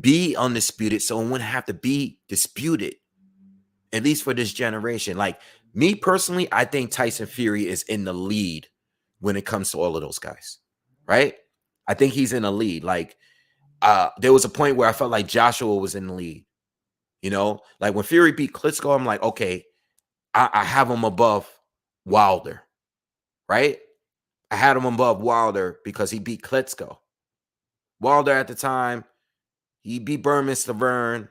be undisputed, so it wouldn't have to be disputed, at least for this generation. Like me personally, I think Tyson Fury is in the lead when it comes to all of those guys, right? I think he's in the lead. Like there was a point where I felt like Joshua was in the lead. Like when Fury beat Klitschko, I'm like, okay, I have him above Wilder, right? I had him above Wilder because he beat Klitschko. Wilder at the time, he beat Berman Stavern.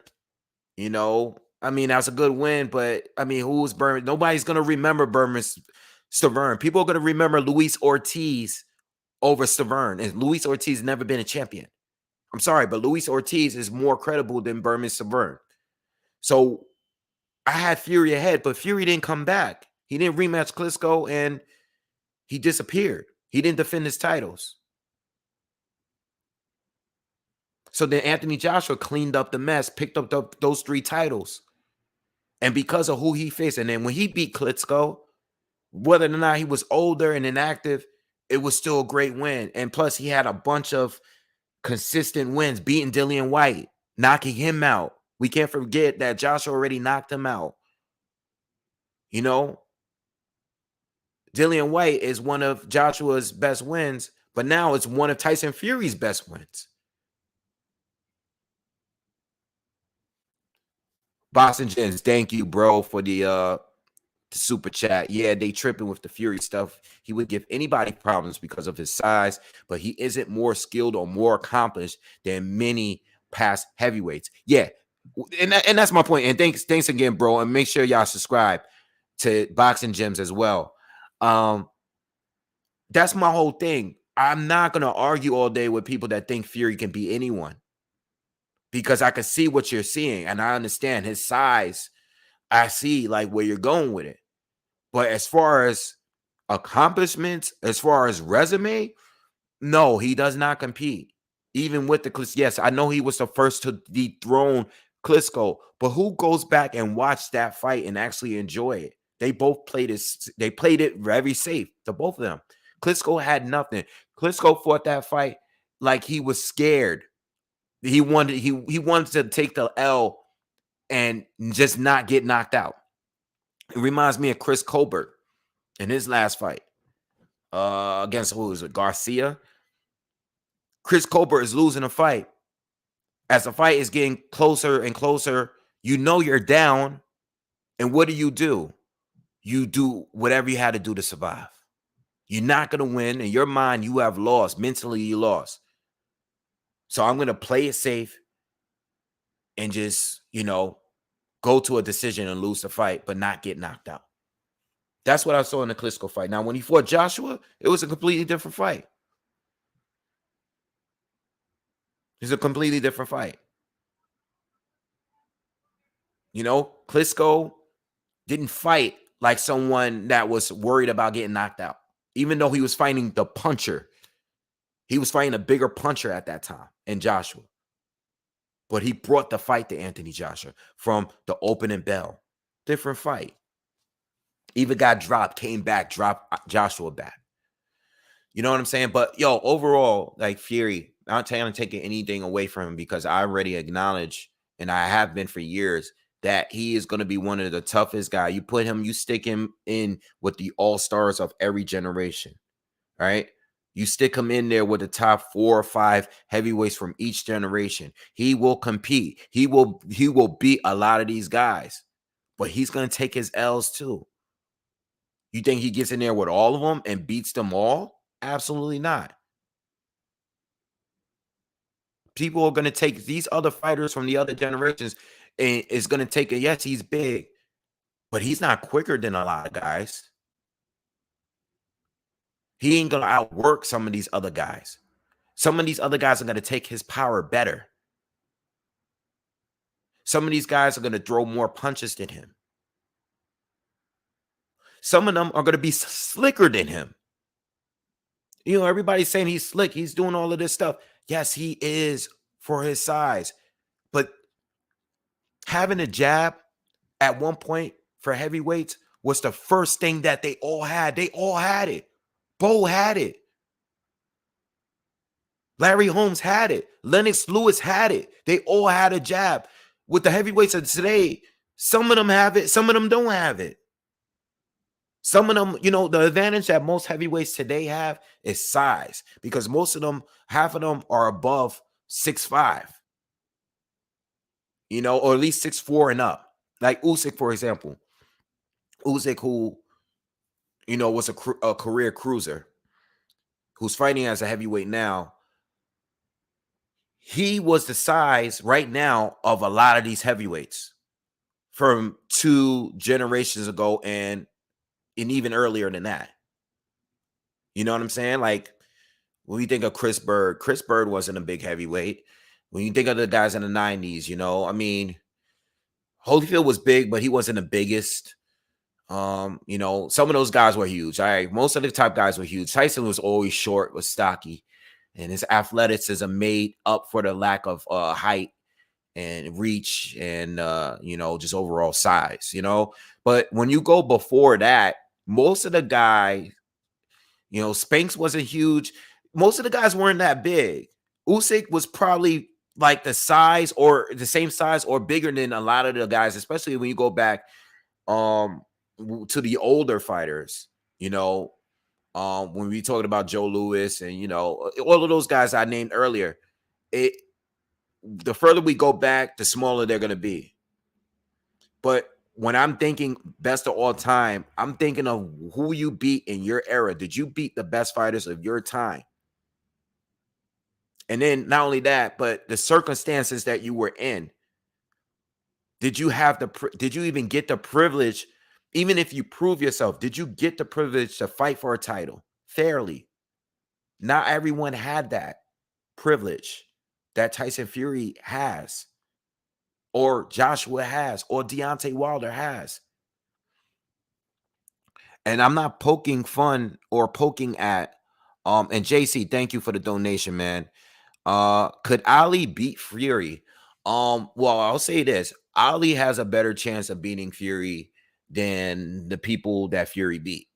You know, I mean, that's a good win, but I mean, who was Berman? Nobody's going to remember Berman Stavern. People are going to remember Luis Ortiz over Stavern. And Luis Ortiz has never been a champion. I'm sorry, but Luis Ortiz is more credible than Berman Stavern. So I had Fury ahead, but Fury didn't come back. He didn't rematch Klitschko, and he disappeared. He didn't defend his titles. So then Anthony Joshua cleaned up the mess, picked up those 3 titles. And because of who he faced, and then when he beat Klitschko, whether or not he was older and inactive, it was still a great win. And plus, he had a bunch of consistent wins, beating Dillian Whyte, knocking him out. We can't forget that Joshua already knocked him out. You know, Dillian Whyte is one of Joshua's best wins, but now it's one of Tyson Fury's best wins. Boston Jens, thank you, bro, for the super chat. Yeah, they tripping with the Fury stuff. He would give anybody problems because of his size, but he isn't more skilled or more accomplished than many past heavyweights. Yeah, and that's my point. And thanks again, bro. And make sure y'all subscribe to Boxing Gems as well. That's my whole thing. I'm not gonna argue all day with people that think Fury can beat anyone, because I can see what you're seeing and I understand his size. I see like where you're going with it. But as far as accomplishments, as far as resume, no, he does not compete. Even with the Klitschko, yes, I know he was the first to dethrone Klitschko, but who goes back and watch that fight and actually enjoy it? They both played it. They played it very safe. To both of them, Klitschko had nothing. Klitschko fought that fight like he was scared. He wanted to take the L and just not get knocked out. It reminds me of Chris Colbert in his last fight against, who was it, Garcia. Chris Colbert is losing a fight. As the fight is getting closer and closer, you know you're down. And what do? You do whatever you had to do to survive. You're not going to win. In your mind, you have lost. Mentally, you lost. So I'm going to play it safe and just, go to a decision and lose the fight, but not get knocked out. That's what I saw in the Klitschko fight. Now, when he fought Joshua, it was a completely different fight. It's a completely different fight. Klitschko didn't fight like someone that was worried about getting knocked out. Even though he was fighting the puncher. He was fighting a bigger puncher at that time in Joshua. But he brought the fight to Anthony Joshua from the opening bell. Different fight. Even got dropped, came back, dropped Joshua back. You know what I'm saying? But, overall, like Fury, I'm not taking anything away from him, because I already acknowledge, and I have been for years, that he is going to be one of the toughest guys. You stick him in with the all-stars of every generation, right? You stick him in there with the top 4 or 5 heavyweights from each generation. He will compete. He will beat a lot of these guys, but he's going to take his L's too. You think he gets in there with all of them and beats them all? Absolutely not. People are going to take these other fighters from the other generations, and it's going to take a, yes, he's big, but he's not quicker than a lot of guys. He ain't going to outwork some of these other guys. Some of these other guys are going to take his power better. Some of these guys are going to throw more punches than him. Some of them are going to be slicker than him. Everybody's saying he's slick. He's doing all of this stuff. Yes, he is for his size. But having a jab at one point for heavyweights was the first thing that they all had. They all had it. Bo had it. Larry Holmes had it. Lennox Lewis had it. They all had a jab. With the heavyweights of today, some of them have it, some of them don't have it. Some of them, the advantage that most heavyweights today have is size, because most of them, half of them are above 6'5", or at least 6'4" and up. Like Usyk, for example. Usyk, who, was a career cruiser. who's fighting as a heavyweight now, he was the size right now of a lot of these heavyweights from 2 generations ago and even earlier than that. You know what I'm saying? Like, when you think of Chris Bird wasn't a big heavyweight. When you think of the guys in the 90s, I mean, Holyfield was big, but he wasn't the biggest. Some of those guys were huge. All right, most of the top guys were huge. Tyson was always short, was stocky, and his athleticism made up for the lack of height and reach and just overall size. But when you go before that, most of the guys, Spanks wasn't huge. Most of the guys weren't that big. Usyk was probably like the size or the same size or bigger than a lot of the guys, especially when you go back to the older fighters, when we talked about Joe Louis and, all of those guys I named earlier, the further we go back, the smaller they're going to be. But when I'm thinking best of all time, I'm thinking of who you beat in your era. Did you beat the best fighters of your time? And then not only that, but the circumstances that you were in. Did you even get the privilege, even if you prove yourself, did you get the privilege to fight for a title fairly? Not everyone had that privilege that Tyson Fury has, or Joshua has, or Deontay Wilder has. And I'm not poking fun or poking at, and JC, thank you for the donation, man. Could Ali beat Fury? Well, I'll say this. Ali has a better chance of beating Fury than the people that Fury beat.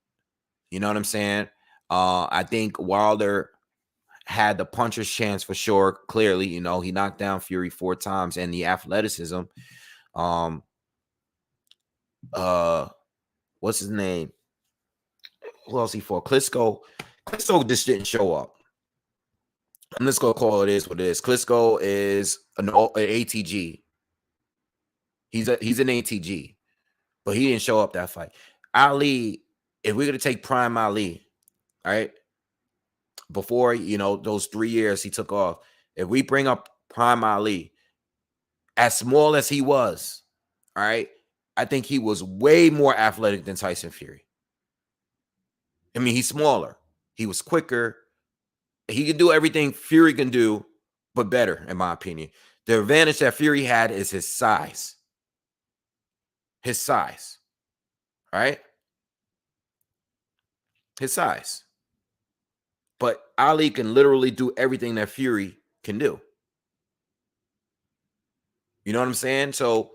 You know what I'm saying? I think Wilder had the puncher's chance for sure. Clearly, he knocked down Fury 4 times, and the athleticism. What's his name? Who else he fought? Klitschko. Klitschko just didn't show up. I'm just gonna call it what it is. Klitschko is an ATG. He's an ATG, but he didn't show up that fight. Ali, if we're gonna take prime Ali, all right, before those 3 years he took off, if we bring up prime Ali, as small as he was, all right, I think he was way more athletic than Tyson Fury. I mean, he's smaller, he was quicker. He can do everything Fury can do, but better, in my opinion. The advantage that Fury had is his size. His size. All right? His size. But Ali can literally do everything that Fury can do. You know what I'm saying? So,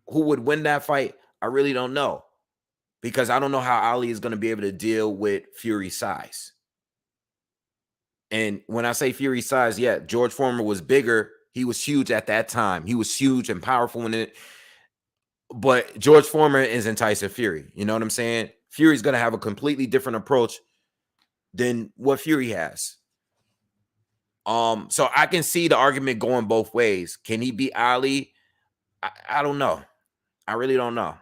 who would win that fight? I really don't know. Because I don't know how Ali is going to be able to deal with Fury's size. And when I say Fury size, yeah, George Foreman was bigger. He was huge at that time. He was huge and powerful in it. But George Foreman isn't Tyson Fury. You know what I'm saying? Fury's going to have a completely different approach than what Fury has. So I can see the argument going both ways. Can he beat Ali? I don't know. I really don't know.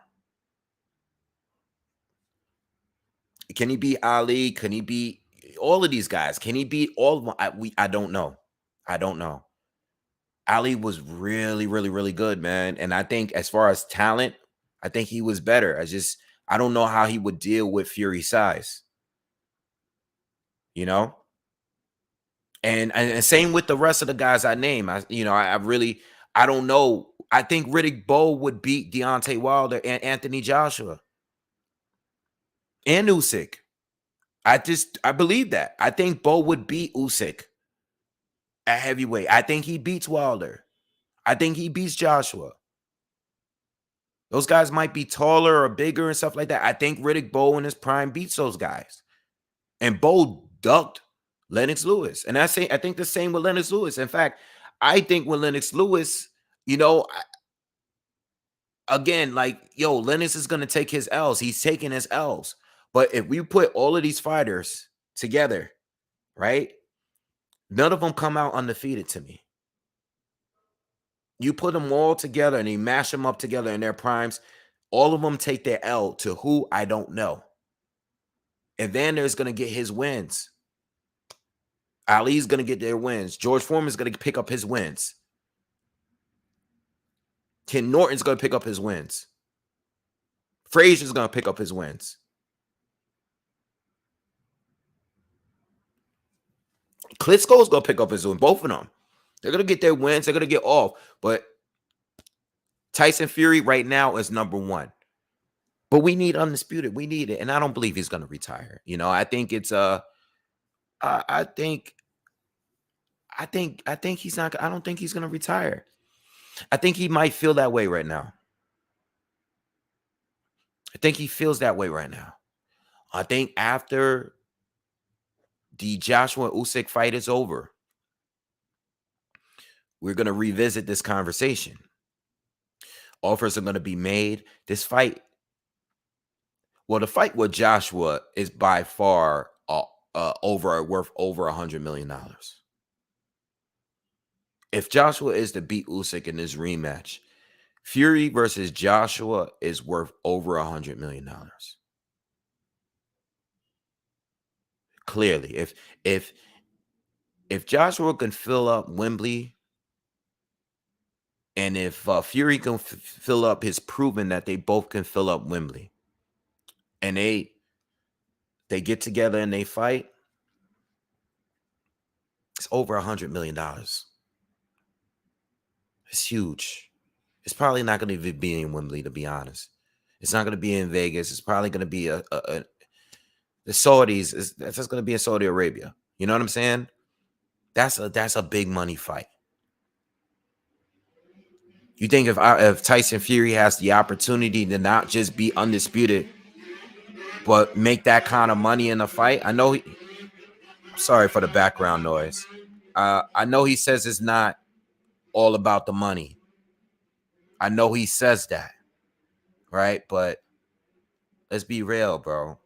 Can he beat Ali? Can he beat all of these guys? Can he beat all of them? I don't know. I don't know. Ali was really, really, really good, man. And I think as far as talent, I think he was better. I don't know how he would deal with Fury's size. And same with the rest of the guys I name. I don't know. I think Riddick Bowe would beat Deontay Wilder and Anthony Joshua and Usyk. I believe that. I think Bowe would beat Usyk at heavyweight. I think he beats Wilder. I think he beats Joshua. Those guys might be taller or bigger and stuff like that. I think Riddick Bowe in his prime beats those guys. And Bowe ducked Lennox Lewis. And I think the same with Lennox Lewis. In fact, I think with Lennox Lewis, again, Lennox is going to take his L's. He's taking his L's. But if we put all of these fighters together, right, none of them come out undefeated to me. You put them all together and you mash them up together in their primes, all of them take their L to who I don't know. Evander is going to get his wins. Ali's going to get their wins. George Foreman's going to pick up his wins. Ken Norton's going to pick up his wins. Frazier's going to pick up his wins. Klitschko's going to pick up his wins. Both of them. They're going to get their wins. They're going to get off. But Tyson Fury right now is number one. But we need Undisputed. We need it. And I don't believe he's going to retire. You know, I think it's I think he's not. I don't think he's going to retire. I think he might feel that way right now. I think he feels that way right now. I think after the Joshua Usyk fight is over, we're going to revisit this conversation. Offers are going to be made. This fight, well, the fight with Joshua is by far worth over $100 million. If Joshua is to beat Usyk in this rematch, Fury versus Joshua is worth over $100 million. Clearly, if Joshua can fill up Wembley, and if Fury can fill up, his proven that they both can fill up Wembley, and they get together and they fight, it's over $100 million. It's huge. It's probably not going to be in Wembley, to be honest. It's not going to be in Vegas. It's probably going to be the Saudis. That's just going to be in Saudi Arabia. You know what I'm saying? That's a big money fight. You think if Tyson Fury has the opportunity to not just be undisputed, but make that kind of money in the fight? I know. Sorry for the background noise. I know he says it's not all about the money. I know he says that, right? But let's be real, bro.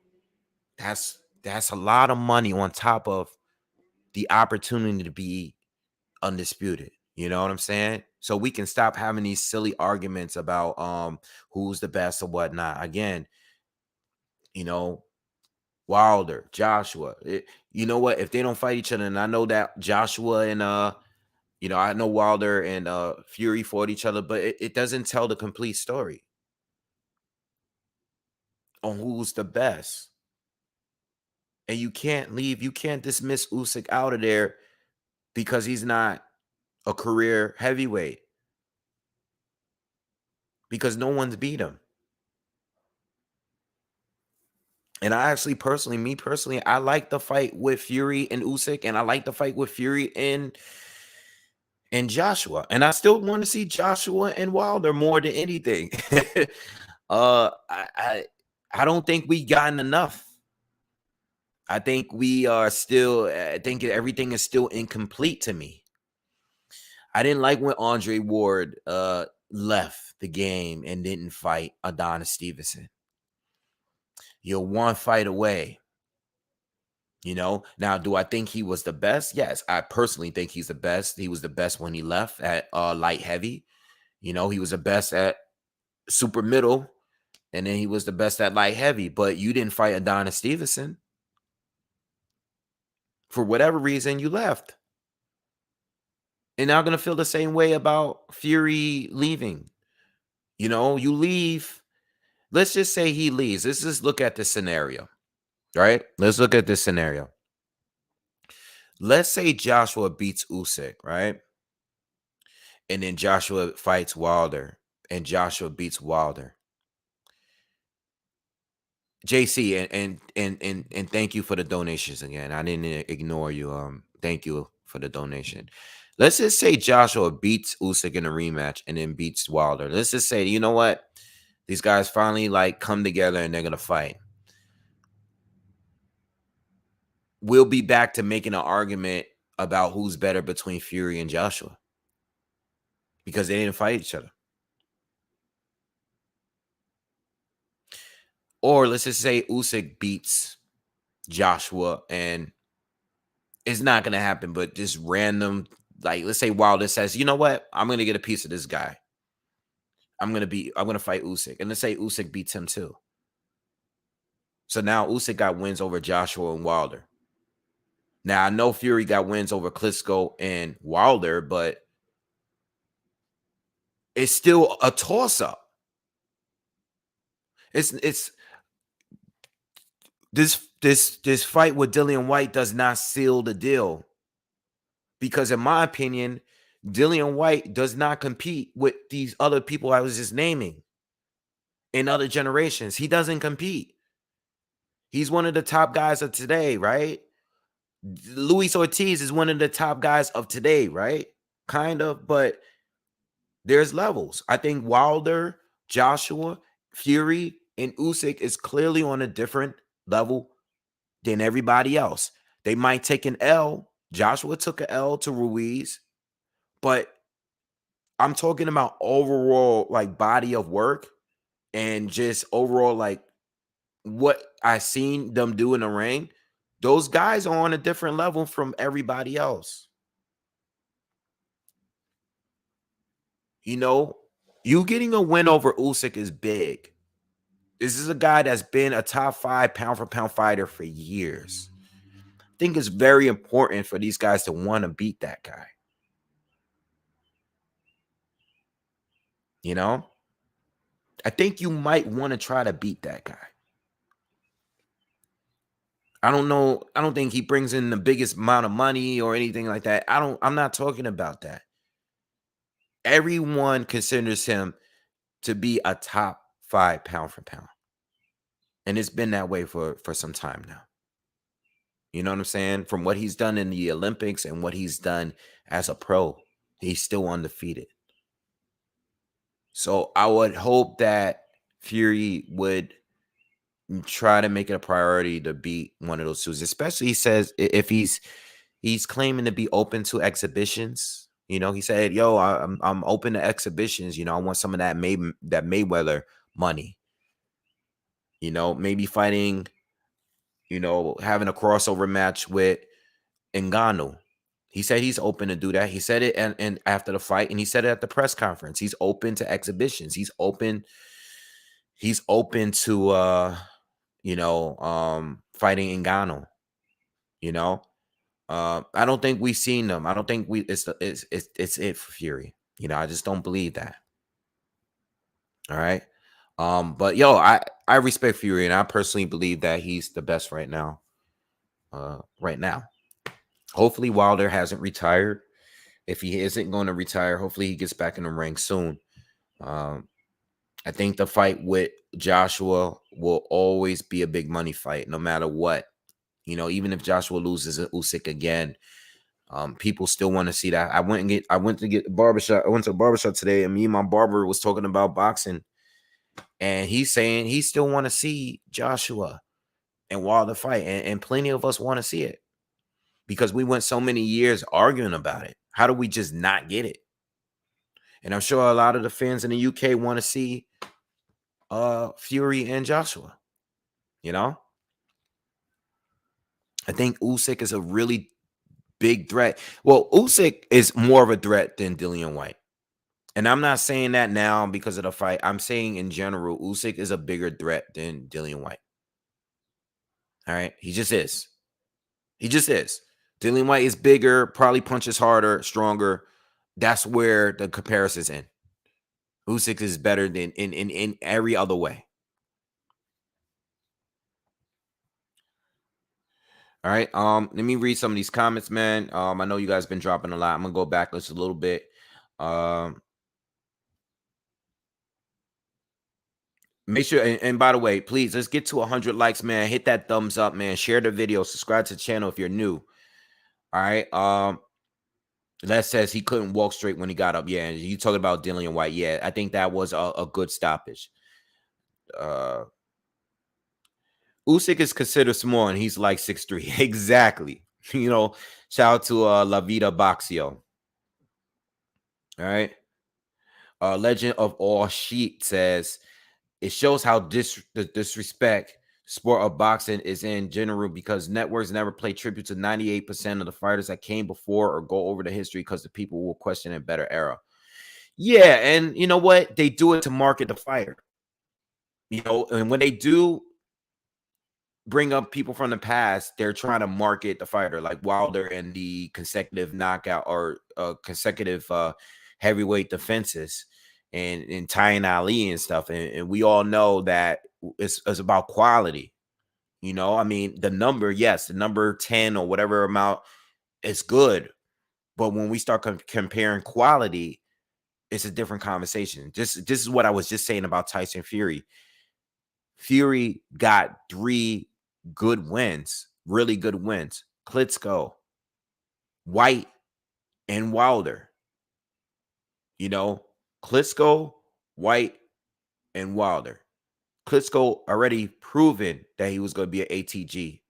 That's a lot of money on top of the opportunity to be undisputed. You know what I'm saying? So we can stop having these silly arguments about who's the best or whatnot. Again, you know, Wilder, Joshua. You know what? If they don't fight each other, and I know that Joshua and I know Wilder and Fury fought each other, but it doesn't tell the complete story on who's the best. And you can't dismiss Usyk out of there because he's not a career heavyweight. Because no one's beat him. And I actually personally, I like the fight with Fury and Usyk, and I like the fight with Fury and Joshua. And I still want to see Joshua and Wilder more than anything. I don't think we gotten enough. I think we are still, I think everything is still incomplete to me. I didn't like when Andre Ward left the game and didn't fight Adonis Stevenson. You're one fight away. You know, now, do I think he was the best? Yes, I personally think he's the best. He was the best when he left at light heavy. You know, he was the best at super middle, and then he was the best at light heavy. But you didn't fight Adonis Stevenson. For whatever reason, you left. And now I'm going to feel the same way about Fury leaving. You know, you leave. Let's just say he leaves. Let's just look at this scenario. Right? Let's look at this scenario. Let's say Joshua beats Usyk, right? And then Joshua fights Wilder, and Joshua beats Wilder. JC, and thank you for the donations again. I didn't ignore you. Thank you for the donation. Let's just say Joshua beats Usyk in a rematch and then beats Wilder. Let's just say, you know what? These guys finally come together and they're gonna fight. We'll be back to making an argument about who's better between Fury and Joshua because they didn't fight each other. Or let's just say Usyk beats Joshua, and it's not going to happen, but just random, let's say Wilder says, you know what? I'm going to get a piece of this guy. I'm going to fight Usyk. And let's say Usyk beats him too. So now Usyk got wins over Joshua and Wilder. Now I know Fury got wins over Klitschko and Wilder, but it's still a toss-up. It's this fight with Dillian Whyte does not seal the deal, because in my opinion, Dillian Whyte does not compete with these other people I was just naming in other generations. He doesn't compete. He's one of the top guys of today, right? Luis Ortiz is one of the top guys of today, right? Kind of, but there's levels. I think Wilder, Joshua, Fury, and Usyk is clearly on a different level than everybody else. They might take an L. Joshua took an L to Ruiz, but I'm talking about overall like body of work and just overall like what I seen them do in the ring. Those guys are on a different level from everybody else. You know, you getting a win over Usyk is big. This is a guy that's been a top 5 pound for pound fighter for years. I think it's very important for these guys to want to beat that guy. You know, I think you might want to try to beat that guy. I don't know. I don't think he brings in the biggest amount of money or anything like that. I'm not talking about that. Everyone considers him to be a top 5 pound for pound. And it's been that way for some time now. You know what I'm saying? From what he's done in the Olympics and what he's done as a pro, he's still undefeated. So I would hope that Fury would try to make it a priority to beat one of those two. Especially, he says, if he's claiming to be open to exhibitions. You know, he said, "Yo, I'm open to exhibitions. You know, I want some of that Mayweather money. You know, maybe fighting. You know, having a crossover match with Ngannou." He said he's open to do that. He said it and after the fight, and he said it at the press conference. He's open to exhibitions. He's open to fighting Ngannou. You know, I don't think we've seen them. I don't think it's it for Fury. You know, I just don't believe that. All right. But yo, I respect Fury, and I personally believe that he's the best right now. Right now. Hopefully Wilder hasn't retired. If he isn't going to retire, hopefully he gets back in the ring soon. I think the fight with Joshua will always be a big money fight, no matter what. You know, even if Joshua loses to Usyk again, people still want to see that. I went to get a barbershop. I went to a barbershop today, and me and my barber was talking about boxing, and he's saying he still want to see Joshua and Wilder fight, and plenty of us want to see it because we went so many years arguing about it. How do we just not get it? And I'm sure a lot of the fans in the UK want to see Fury and Joshua. You know, I think Usyk is a really big threat. Well, Usyk is more of a threat than Dillian Whyte. And I'm not saying that now because of the fight. I'm saying in general, Usyk is a bigger threat than Dillian Whyte. All right. He just is. He just is. Dillian Whyte is bigger, probably punches harder, stronger. That's where the comparison's in. Usyk is better than in every other way. All right. Let me read some of these comments, man. I know you guys been dropping a lot. I'm gonna go back just a little bit. Make sure, and by the way, please, let's get to 100 likes, man. Hit that thumbs up, man. Share the video. Subscribe to the channel if you're new. All right. That says he couldn't walk straight when he got up. Yeah, you talking about Dillian Whyte. Yeah, I think that was a good stoppage. Usyk is considered small, and he's like 6'3". Exactly. You know, shout out to La Vida Boxio. All right. Legend of All Sheep says, it shows how the disrespect sport of boxing is in general, because networks never play tribute to 98% of the fighters that came before or go over the history because the people will question a better era. Yeah, and you know what? They do it to market the fighter. You know, and when they do, bring up people from the past, they're trying to market the fighter like Wilder and the consecutive knockout or consecutive heavyweight defenses and tying Ali and stuff. And we all know that it's about quality. You know, I mean, the number, yes, the number 10 or whatever amount is good. But when we start comparing quality, it's a different conversation. This is what I was just saying about Tyson Fury. Fury got 3 good wins, really good wins. Klitschko, Whyte, and Wilder. You know, Klitschko, Whyte, and Wilder. Klitschko already proven that he was going to be an ATG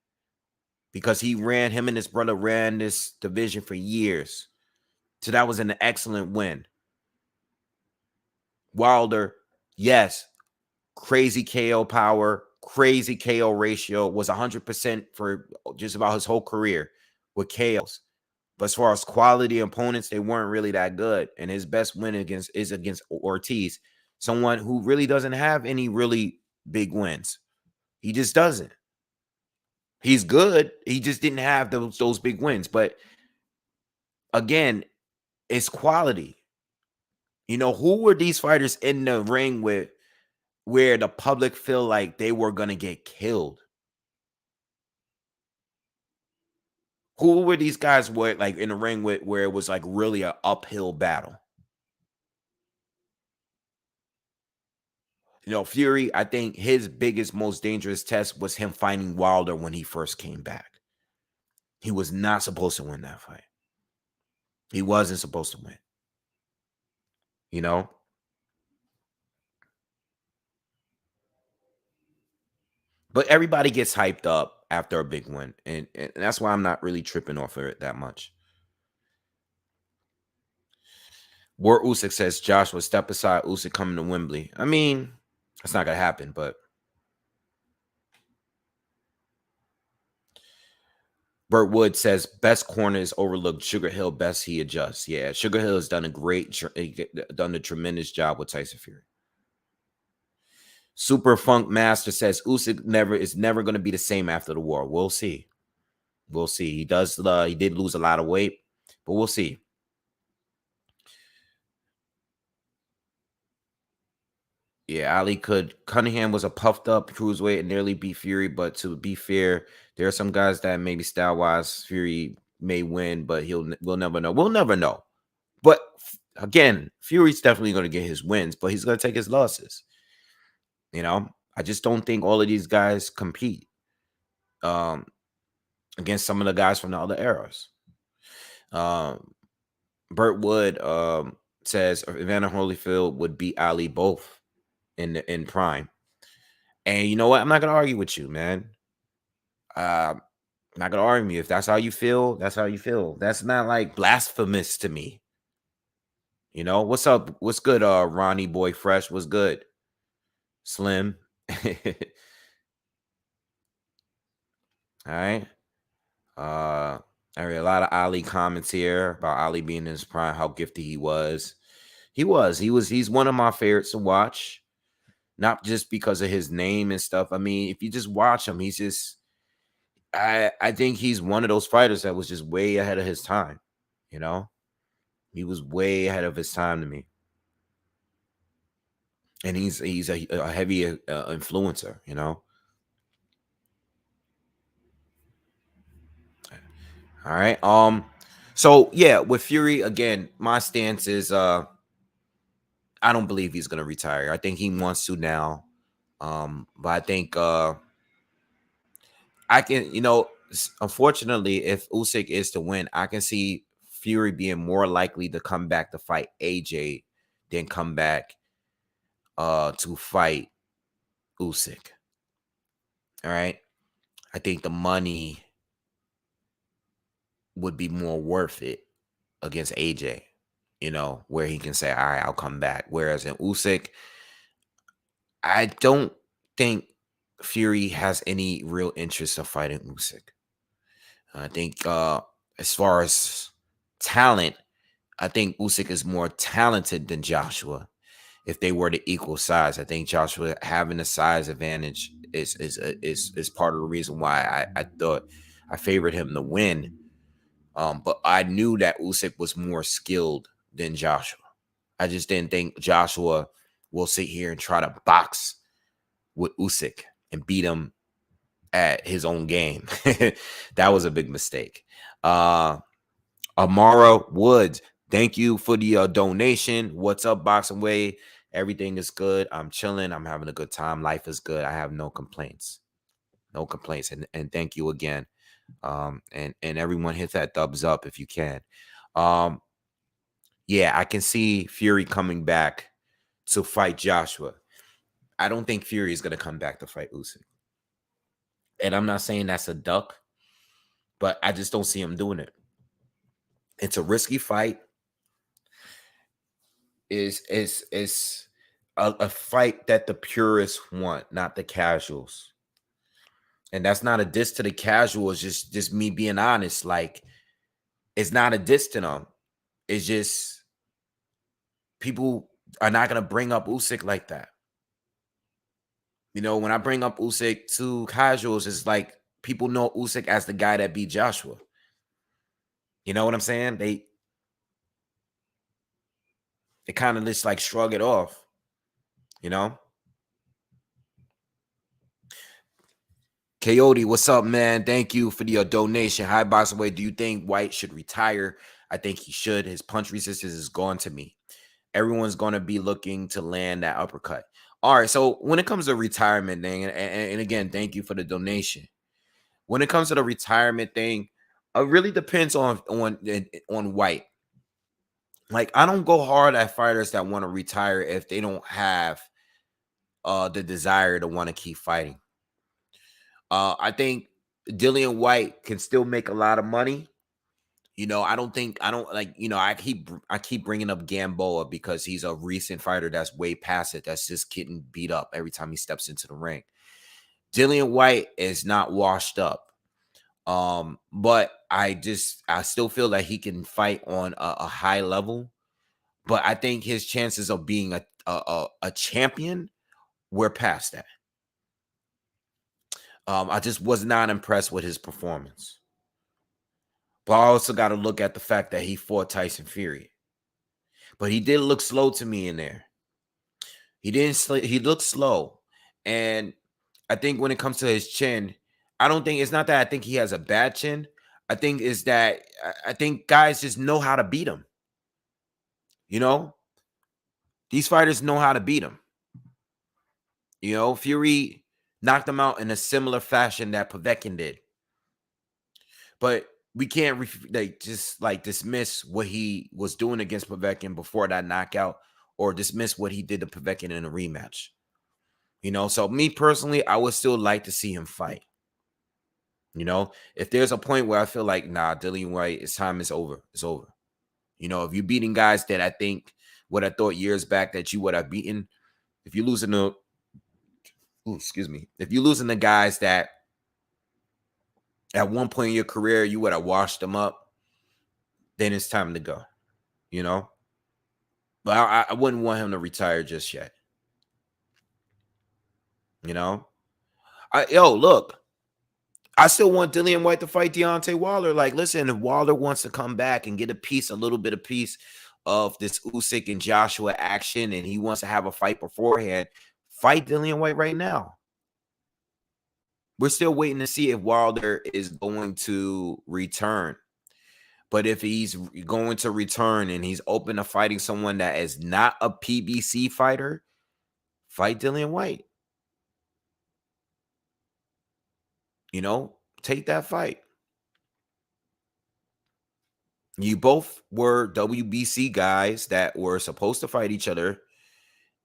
because him and his brother ran this division for years. So that was an excellent win. Wilder, yes, crazy KO power, crazy KO ratio, was 100% for just about his whole career with KOs. But as far as quality opponents, they weren't really that good. And his best win is against Ortiz, someone who really doesn't have any really big wins. He just doesn't. He's good. He just didn't have those big wins. But again, it's quality. You know, who were these fighters in the ring with where the public feel like they were going to get killed? Who were these guys like in the ring with where it was like really an uphill battle? You know, Fury, I think his biggest, most dangerous test was him fighting Wilder when he first came back. He was not supposed to win that fight. He wasn't supposed to win. You know? But everybody gets hyped up after a big win. And that's why I'm not really tripping off of it that much. Ward Usyk says Joshua step aside, Usyk coming to Wembley. I mean, that's not going to happen, but Burt Wood says best corner is overlooked. Sugar Hill, best he adjusts. Yeah, Sugar Hill has done done a tremendous job with Tyson Fury. Super Funk Master says Usyk is never going to be the same after the war. We'll see. We'll see. He did lose a lot of weight, but we'll see. Yeah, Cunningham was a puffed up cruiserweight and nearly beat Fury, but to be fair, there are some guys that maybe style wise Fury may win, but we'll never know. We'll never know. But again, Fury's definitely going to get his wins, but he's going to take his losses. You know, I just don't think all of these guys compete against some of the guys from the other eras. Burt Wood says Evander Holyfield would beat Ali both in prime. And you know what? I'm not gonna argue with you, man. I'm not gonna argue. If that's how you feel, that's how you feel. That's not like blasphemous to me. You know, what's up? What's good? Ronnie Boy Fresh, what's good? Slim. All right. I read a lot of Ali comments here about Ali being in his prime, how gifted he was. He's one of my favorites to watch. Not just because of his name and stuff. I mean, if you just watch him, he's just I think he's one of those fighters that was just way ahead of his time. You know, he was way ahead of his time to me, and he's a heavy influencer. You know. All right. So yeah, with Fury again, my stance is I don't believe he's gonna retire. I think he wants to now. But I think I can, unfortunately, if Usyk is to win, I can see Fury being more likely to come back to fight AJ than come back to fight Usyk. All right. I think the money would be more worth it against AJ, where he can say, all right, I'll come back. Whereas in Usyk, I don't think Fury has any real interest of fighting Usyk. I think as far as talent, I think Usyk is more talented than Joshua. If they were to equal size, I think Joshua having a size advantage is part of the reason why I thought I favored him to win. But I knew that Usyk was more skilled than Joshua. I just didn't think Joshua will sit here and try to box with Usyk and beat him at his own game. That was a big mistake. Amara Woods, thank you for the donation. What's up, BoxingWave? Everything is good. I'm chilling. I'm having a good time. Life is good. I have no complaints. No complaints. And thank you again. And everyone hit that thumbs up if you can. Yeah, I can see Fury coming back to fight Joshua. I don't think Fury is going to come back to fight Usyk. And I'm not saying that's a duck, but I just don't see him doing it. It's a risky fight. Is a fight that the purists want, not the casuals. And that's not a diss to the casuals, just me being honest. Like, it's not a diss to them. It's just people are not going to bring up Usyk like that. You know, when I bring up Usyk to casuals, it's like people know Usyk as the guy that beat Joshua. You know what I'm saying? They kind of just like shrug it off, you know? Coyote, what's up, man? Thank you for the donation. Hi, BoxingWave. Do you think Whyte should retire? I think he should. His punch resistance is gone to me. Everyone's going to be looking to land that uppercut. All right, so when it comes to retirement thing, and again, thank you for the donation. When it comes to the retirement thing, it really depends on Whyte. Like, I don't go hard at fighters that want to retire if they don't have the desire to want to keep fighting. I think Dillian Whyte can still make a lot of money. You know, I don't like, you know, I keep bringing up Gamboa because he's a recent fighter that's way past it. That's just getting beat up every time he steps into the ring. Dillian Whyte is not washed up. But I still feel that he can fight on a high level. But I think his chances of being a champion, we're past that. I just was not impressed with his performance. But I also got to look at the fact that he fought Tyson Fury. But he did look slow to me in there. He looked slow. And I think when it comes to his chin, I don't think it's not that I think he has a bad chin. I think is that I think guys just know how to beat him. You know, these fighters know how to beat him. You know, Fury knocked him out in a similar fashion that Povetkin did. But we can't just dismiss what he was doing against Povetkin before that knockout, or dismiss what he did to Povetkin in a rematch. You know, so me personally, I would still like to see him fight. You know, if there's a point where I feel like, nah, Dillian Whyte, his time is over. It's over. You know, if you're beating guys that I think what I thought years back that you would have beaten, if you're losing to, if you're losing the guys that at one point in your career you would have washed them up, then it's time to go. You know, but I wouldn't want him to retire just yet. You know, look. I still want Dillian Whyte to fight Deontay Wilder. Like, listen, if Wilder wants to come back and get a little bit of piece of this Usyk and Joshua action, and he wants to have a fight beforehand, fight Dillian Whyte right now. We're still waiting to see if Wilder is going to return. But if he's going to return and he's open to fighting someone that is not a PBC fighter, fight Dillian Whyte. You know, take that fight. You both were WBC guys that were supposed to fight each other,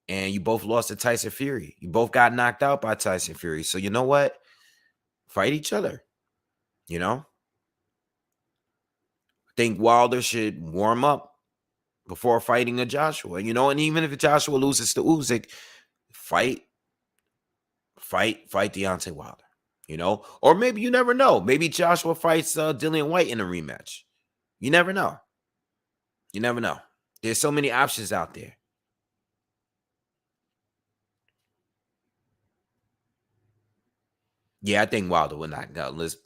and you both lost to Tyson Fury. You both got knocked out by Tyson Fury. So you know what? Fight each other. You know? I think Wilder should warm up before fighting a Joshua. You know, and even if Joshua loses to Usyk, fight Deontay Wilder. You know? Or maybe you never know. Maybe Joshua fights Dillian Whyte in a rematch. You never know. You never know. There's so many options out there. Yeah, I think Wilder would knock out. Listen,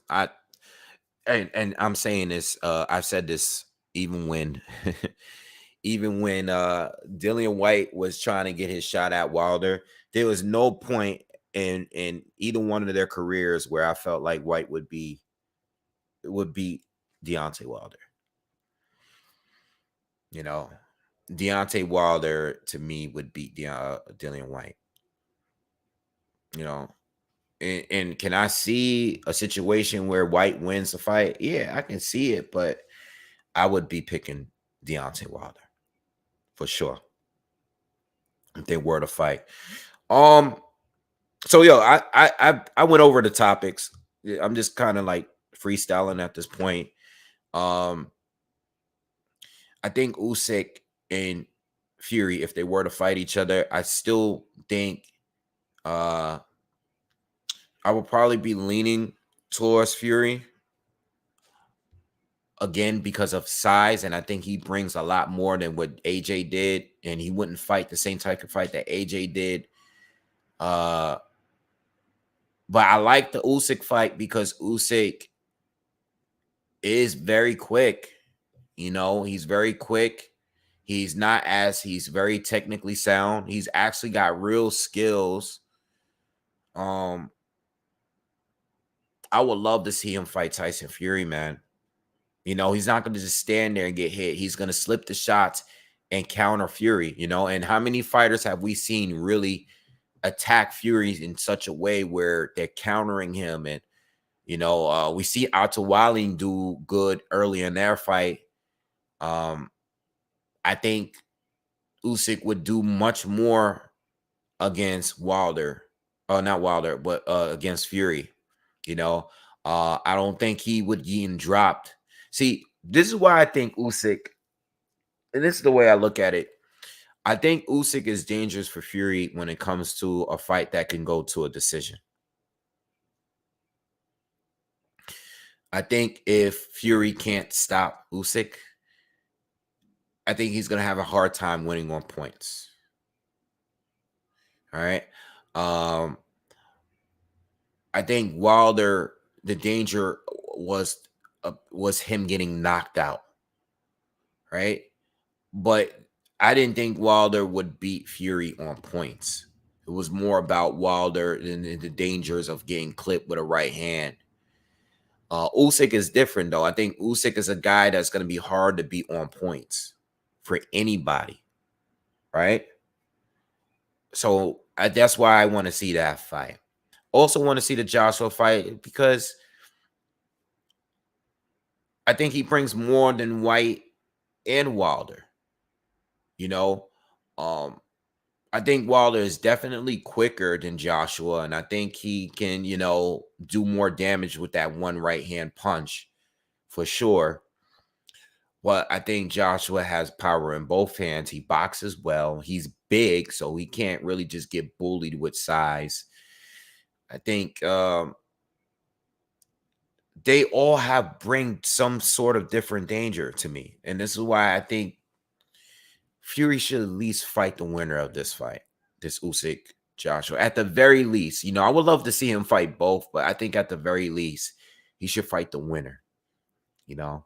and I'm saying this. I've said this even when, even when Dillian White was trying to get his shot at Wilder. There was no point in either one of their careers where I felt like White would beat Deontay Wilder. You know, Deontay Wilder to me would beat Dillian White. You know, and can I see a situation where White wins the fight? Yeah, I can see it, but I would be picking Deontay Wilder for sure if they were to fight. Um, so yo, I went over the topics. Yeah, I'm just kind of like freestyling at this point. Um, I think Usyk and Fury, if they were to fight each other, I still think uh I would probably be leaning towards Fury again because of size, and I think he brings a lot more than what AJ did, and he wouldn't fight the same type of fight that AJ did. Uh, but I like the Usyk fight because Usyk is very quick. You know, he's very quick. He's very technically sound. He's actually got real skills. Um, I would love to see him fight Tyson Fury, man. You know, he's not going to just stand there and get hit. He's going to slip the shots and counter Fury, you know. And how many fighters have we seen really attack Fury in such a way where they're countering him? And, you know, we see Altawali do good early in their fight. I think Usyk would do much more against Wilder. Not Wilder, but against Fury. You know, I don't think he would get dropped. See, this is why I think Usyk, and this is the way I look at it. I think Usyk is dangerous for Fury when it comes to a fight that can go to a decision. I think if Fury can't stop Usyk, I think he's gonna have a hard time winning on points. All right. Um, I think Wilder, the danger was him getting knocked out, right? But I didn't think Wilder would beat Fury on points. It was more about Wilder and the dangers of getting clipped with a right hand. Usyk is different though. I think Usyk is a guy that's going to be hard to beat on points for anybody, right? So that's why I want to see that fight. Also want to see the Joshua fight because I think he brings more than Whyte and Wilder. You know, um, I think Wilder is definitely quicker than Joshua, and I think he can, you know, do more damage with that one right hand punch for sure. But I think Joshua has power in both hands. He boxes well. He's big, so he can't really just get bullied with size. I think they all have bring some sort of different danger to me, and this is why I think Fury should at least fight the winner of this fight, this Usyk Joshua. At the very least, you know, I would love to see him fight both, but I think at the very least, he should fight the winner. You know,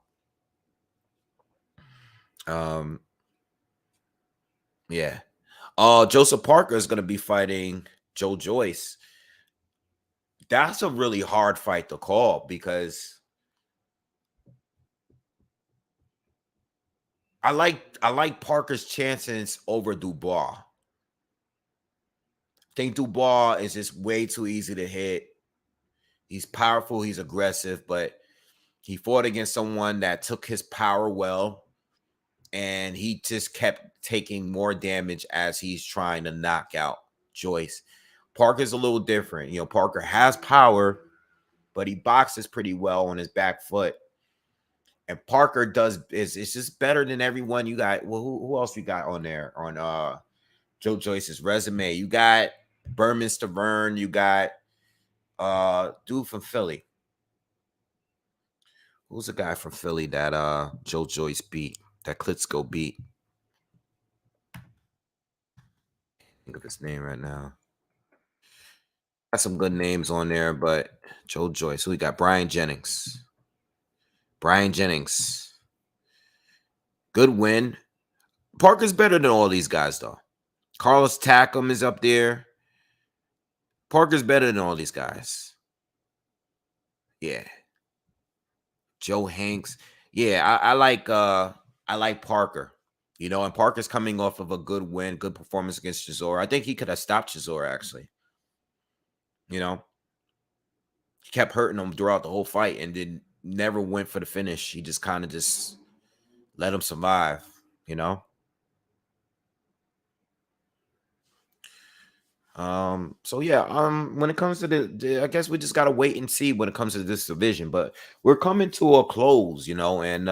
um, yeah. Joseph Parker is going to be fighting Joe Joyce. That's a really hard fight to call because I like Parker's chances over Dubois. I think Dubois is just way too easy to hit. He's powerful, he's aggressive, but he fought against someone that took his power well, and he just kept taking more damage as he's trying to knock out Joyce. Parker's a little different. You know, Parker has power, but he boxes pretty well on his back foot. And Parker does is it's just better than everyone you got. Well, who else you got on there on Joe Joyce's resume? You got Berman Stavern, you got dude from Philly. Who's the guy from Philly that Joe Joyce beat? That Klitschko beat? Think of his name right now. Got some good names on there, but Joe Joyce. So we got Brian Jennings. Brian Jennings. Good win. Parker's better than all these guys, though. Carlos Takam is up there. Parker's better than all these guys. Yeah. Joe Hanks. Yeah, I like Parker. You know, and Parker's coming off of a good win, good performance against Chisora. I think he could have stopped Chisora, actually. You know, he kept hurting him throughout the whole fight and then never went for the finish. He just kind of just let him survive, you know. So yeah, when it comes to I guess we just gotta wait and see when it comes to this division, but we're coming to a close, you know, and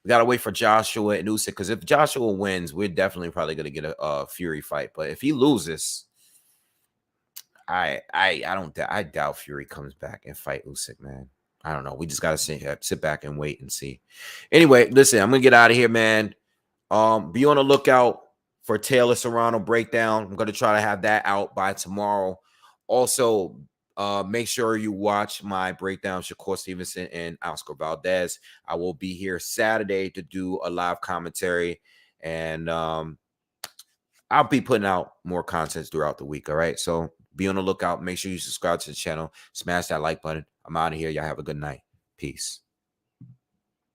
we gotta wait for Joshua and Usyk, because if Joshua wins, we're definitely probably gonna get a Fury fight. But if he loses, I doubt Fury comes back and fight Usyk, man. I don't know. We just gotta sit back and wait and see. Anyway, listen, I'm gonna get out of here, man. Be on the lookout for Taylor Serrano breakdown. I'm gonna try to have that out by tomorrow. Also, make sure you watch my breakdown, Shakur Stevenson and Oscar Valdez. I will be here Saturday to do a live commentary, and I'll be putting out more content throughout the week. All right, so be on the lookout. Make sure you subscribe to the channel. Smash that like button. I'm out of here. Y'all have a good night. Peace.